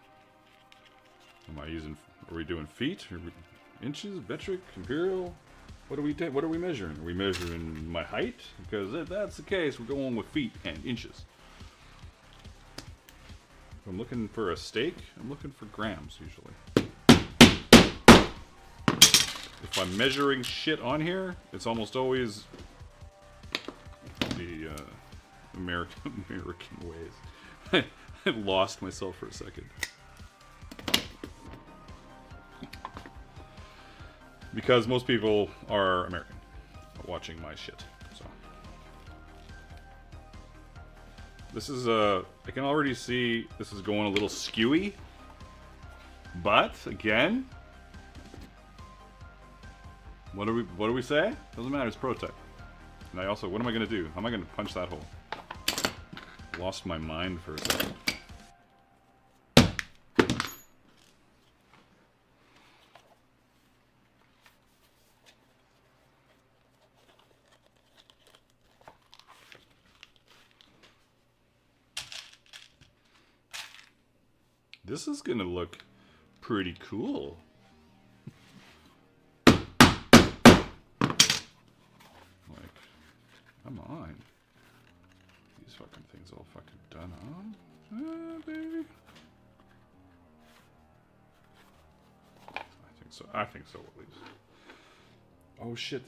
Am I using? Are we doing feet? Are we inches? Metric? Imperial? What are we measuring? Are we measuring my height? Because if that's the case, we're going with feet and inches. If I'm looking for a steak, I'm looking for grams usually. If I'm measuring shit on here, it's almost always the American ways. I lost myself for a second. Because most people are American watching my shit. So this is I can already see this is going a little skewy. But again, what do we say? Doesn't matter, it's prototype. And I also, what am I gonna do? How am I gonna punch that hole? Lost my mind for a second. This is gonna look pretty cool. Like, come on. These fucking things all fucking done on? Baby. I think so at least. Oh shit,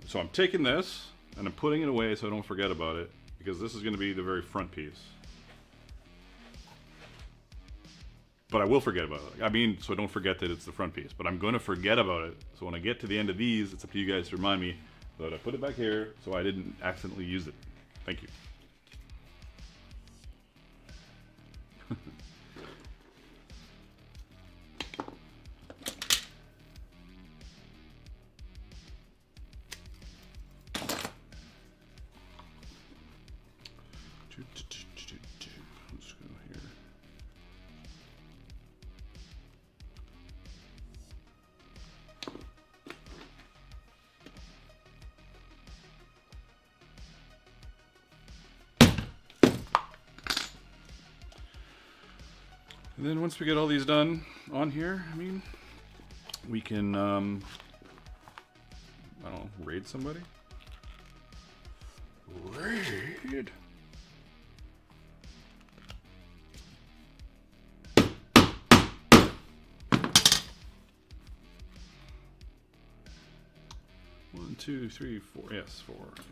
so I'm taking this and I'm putting it away so I don't forget about it, because this is gonna be the very front piece. But I will forget about it. I mean, so I don't forget that it's the front piece. But I'm going to forget about it. So when I get to the end of these, it's up to you guys to remind me that I put it back here so I didn't accidentally use it. Thank you. And then once we get all these done on here, I mean, we can, I don't know, raid somebody? Raid? One, two, three, four. Yes, four. Okay.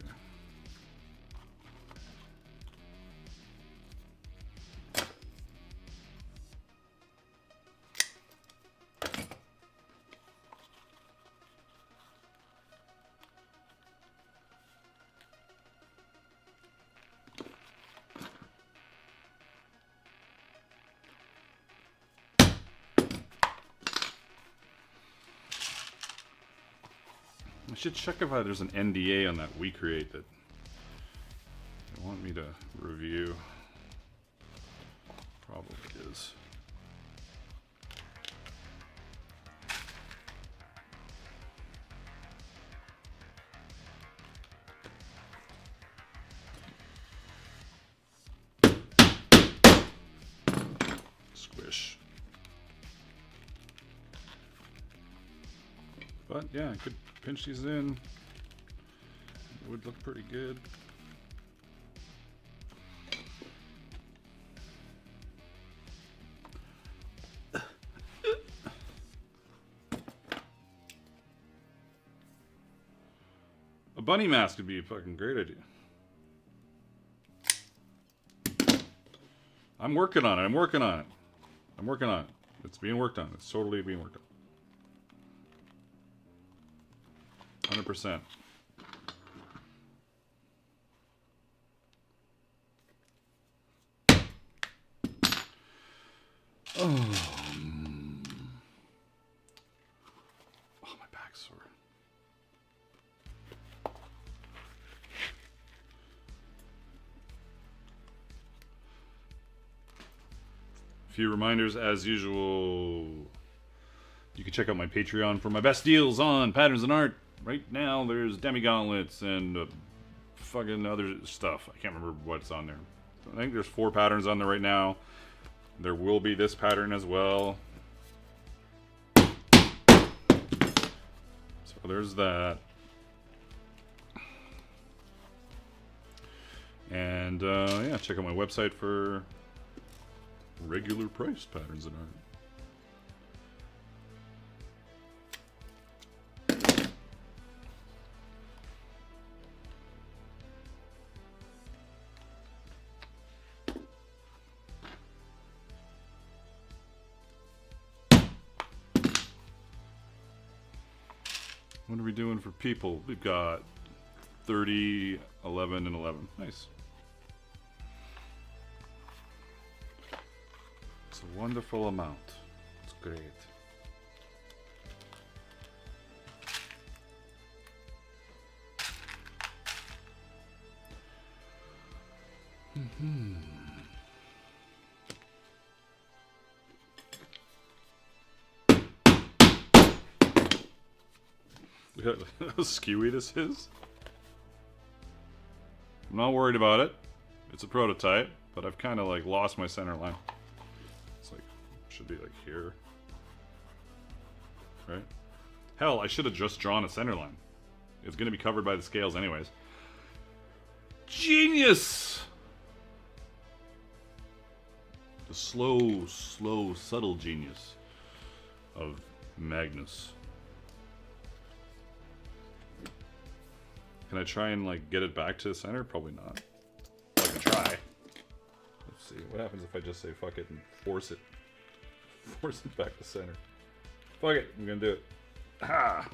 I should check if there's an NDA on that we create that they want me to review. Probably is. Squish. But yeah, I could pinch these in. It would look pretty good. A bunny mask would be a fucking great idea. I'm working on it. I'm working on it. I'm working on it. It's being worked on. It's totally being worked on. 100%. Oh, my back's sore. A few reminders as usual. You can check out my Patreon for my best deals on patterns and art. Right now, there's demi-gauntlets and fucking other stuff. I can't remember what's on there. I think there's 4 patterns on there right now. There will be this pattern as well. So there's that. And yeah, check out my website for regular price patterns and art. What are we doing for people? We've got 30, 11, and 11. Nice. It's a wonderful amount. It's great. Look how skewy this is. I'm not worried about it. It's a prototype, but I've kind of like lost my center line. It's like, should be like here. Right? Hell, I should have just drawn a center line. It's going to be covered by the scales anyways. Genius! The slow, subtle genius of Magnus. Can I try and like get it back to the center? Probably not. I can try. Let's see. What happens if I just say fuck it and force it? Force it back to center. Fuck it. I'm gonna do it. Ha!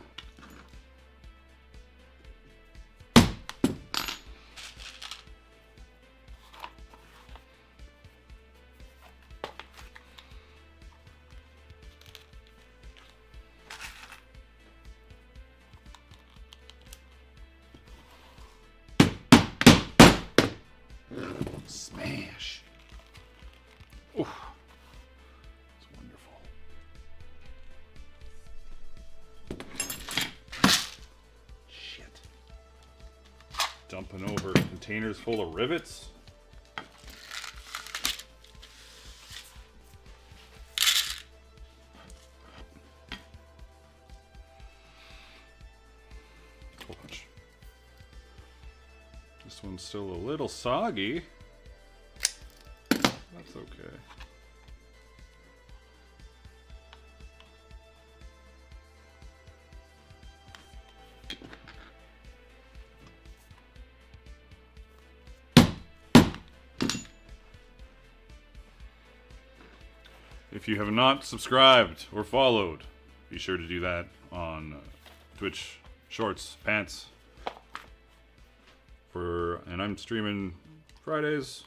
Smash. Oof. It's wonderful. Shit. Dumping over containers full of rivets. This one's still a little soggy. That's okay. If you have not subscribed or followed, be sure to do that on Twitch Shorts Pants. And I'm streaming Fridays.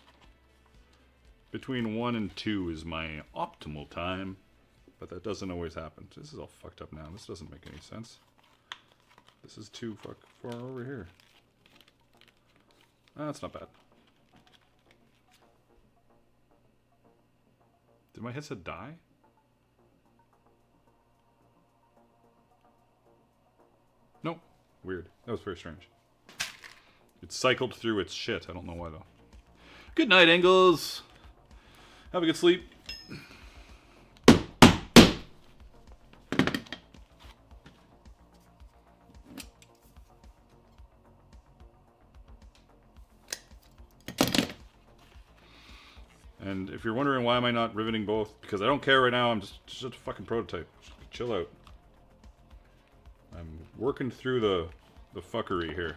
Between 1 and 2 is my optimal time, but that doesn't always happen. This is all fucked up now. This doesn't make any sense. This is too far over here. That's not bad. Did my headset die? Nope. Weird. That was very strange. It cycled through its shit. I don't know why though. Good night, Engels. Have a good sleep. And if you're wondering why am I not riveting both, because I don't care right now, I'm just a fucking prototype. Just chill out. I'm working through the fuckery here.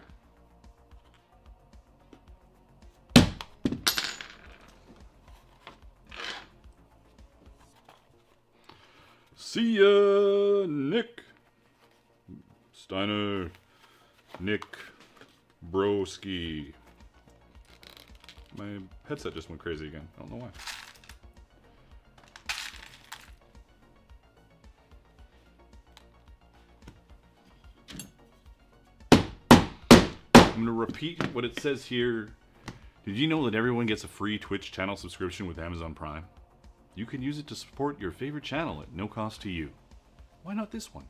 See ya, Nick. Steiner. Nick. Broski. My headset just went crazy again. I don't know why. I'm going to repeat what it says here. Did you know that everyone gets a free Twitch channel subscription with Amazon Prime? You can use it to support your favorite channel at no cost to you. Why not this one?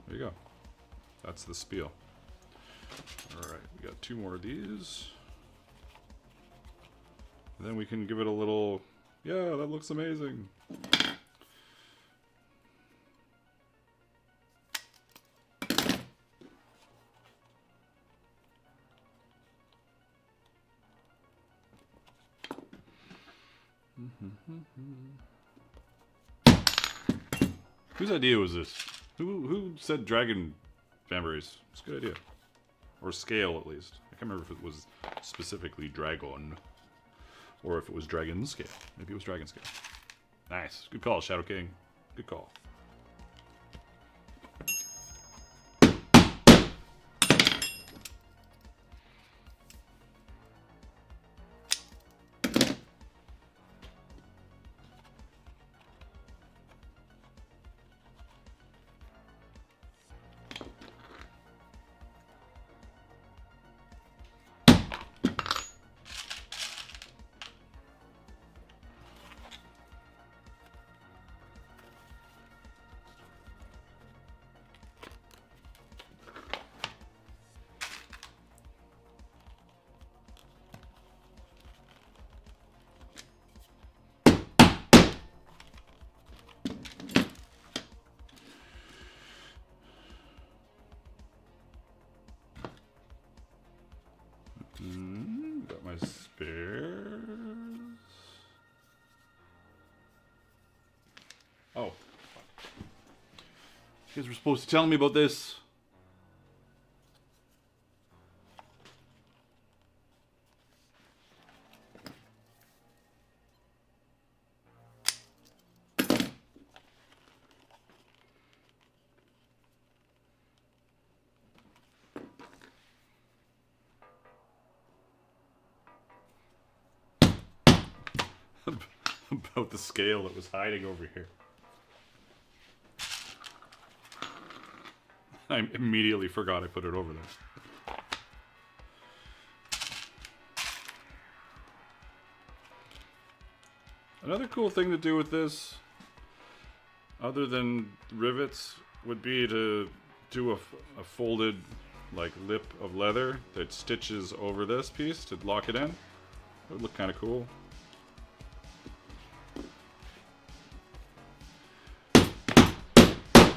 There you go. That's the spiel. Alright, we got 2 more of these. And then we can give it a little, yeah, that looks amazing. Whose idea was this? Who said dragon Vambrace? It's a good idea. Or scale, at least. I can't remember if it was specifically dragon. Or if it was dragon scale. Maybe it was dragon scale. Nice. Good call, Shadow King. Good call. Got my spares. Oh. You guys were supposed to tell me about this. About the scale that was hiding over here. I immediately forgot I put it over there. Another cool thing to do with this, other than rivets, would be to do a folded like lip of leather that stitches over this piece to lock it in. It would look kind of cool.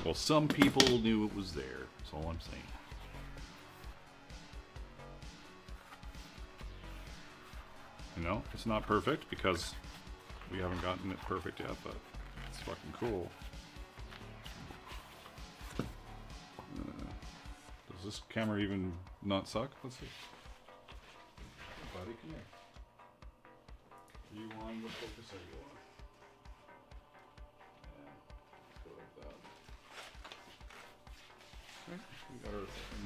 Well, some people knew it was there. That's all I'm saying. You know, it's not perfect because we haven't gotten it perfect yet, but it's fucking cool. Does this camera even not suck? Let's see. Buddy, come here. You on the focus or you on? Yeah, go like that. Okay, we got our thing.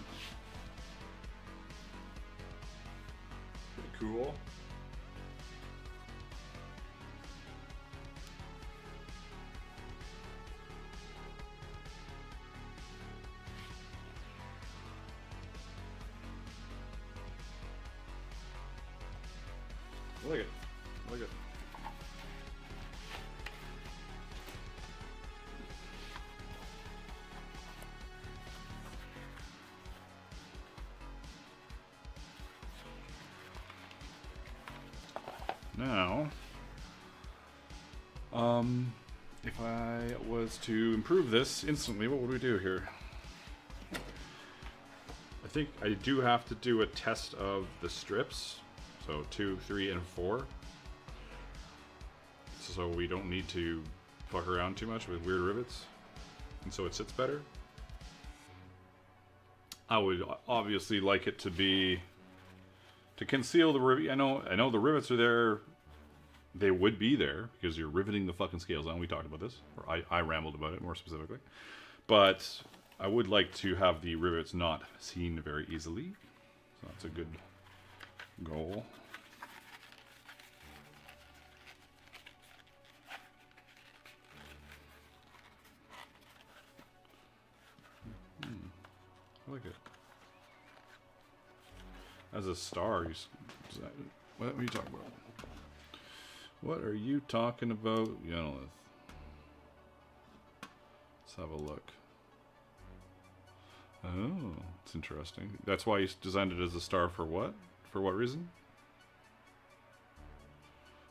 Pretty cool. Look at it. Look at it. Now, if I was to improve this instantly, what would we do here? I think I do have to do a test of the strips. So 2, 3, and 4. So we don't need to fuck around too much with weird rivets. And so it sits better. I would obviously like it to be... to conceal the rivet. I know the rivets are there. They would be there because you're riveting the fucking scales on. We talked about this. Or I rambled about it more specifically. But I would like to have the rivets not seen very easily. So that's a good goal. I like it. As a star, what are you talking about? What are you talking about, Yonolith? Let's have a look. Oh, it's interesting. That's why you designed it as a star for what? For what reason?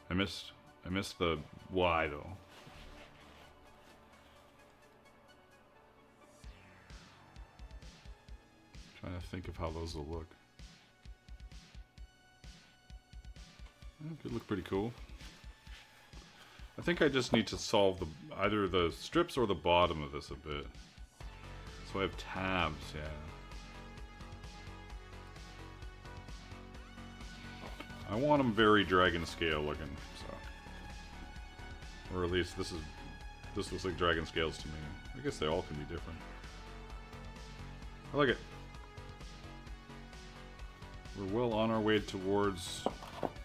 I missed the why though. Trying to think of how those will look. It could look pretty cool. I think I just need to solve either the strips or the bottom of this a bit. So I have tabs, yeah. I want them very dragon scale looking, so. Or at least this looks like dragon scales to me. I guess they all can be different. I like it. We're well on our way towards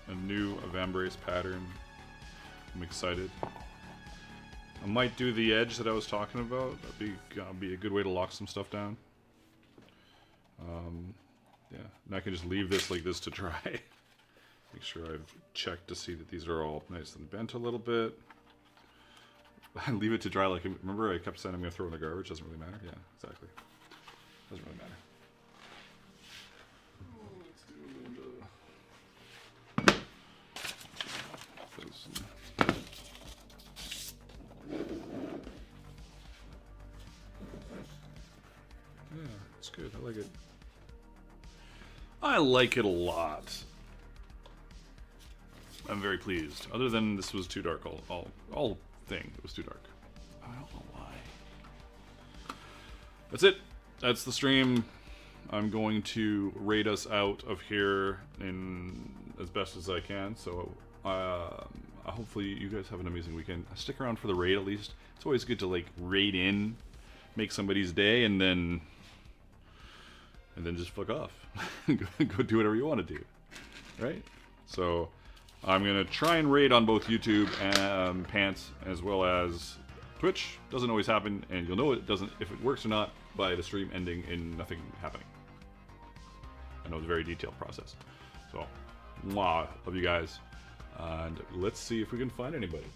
a new Vambrace pattern. I'm excited. I might do the edge that I was talking about. That'd be a good way to lock some stuff down. Yeah, and I can just leave this like this to dry. Make sure I've checked to see that these are all nice and bent a little bit. Leave it to dry like, remember I kept saying I'm going to throw it in the garbage? Doesn't really matter. Yeah, exactly. Doesn't really matter. It's good. I like it. I like it a lot. I'm very pleased. Other than this was too dark. All thing. It was too dark. I don't know why. That's it. That's the stream. I'm going to raid us out of here in as best as I can. So hopefully you guys have an amazing weekend. Stick around for the raid at least. It's always good to like raid in, make somebody's day, and then just fuck off. Go do whatever you want to do, right? So I'm gonna try and raid on both YouTube and Pants as well as Twitch. Doesn't always happen, and you'll know it doesn't if it works or not by the stream ending in nothing happening. I know it's a very detailed process. So, mwah, love you guys, and let's see if we can find anybody.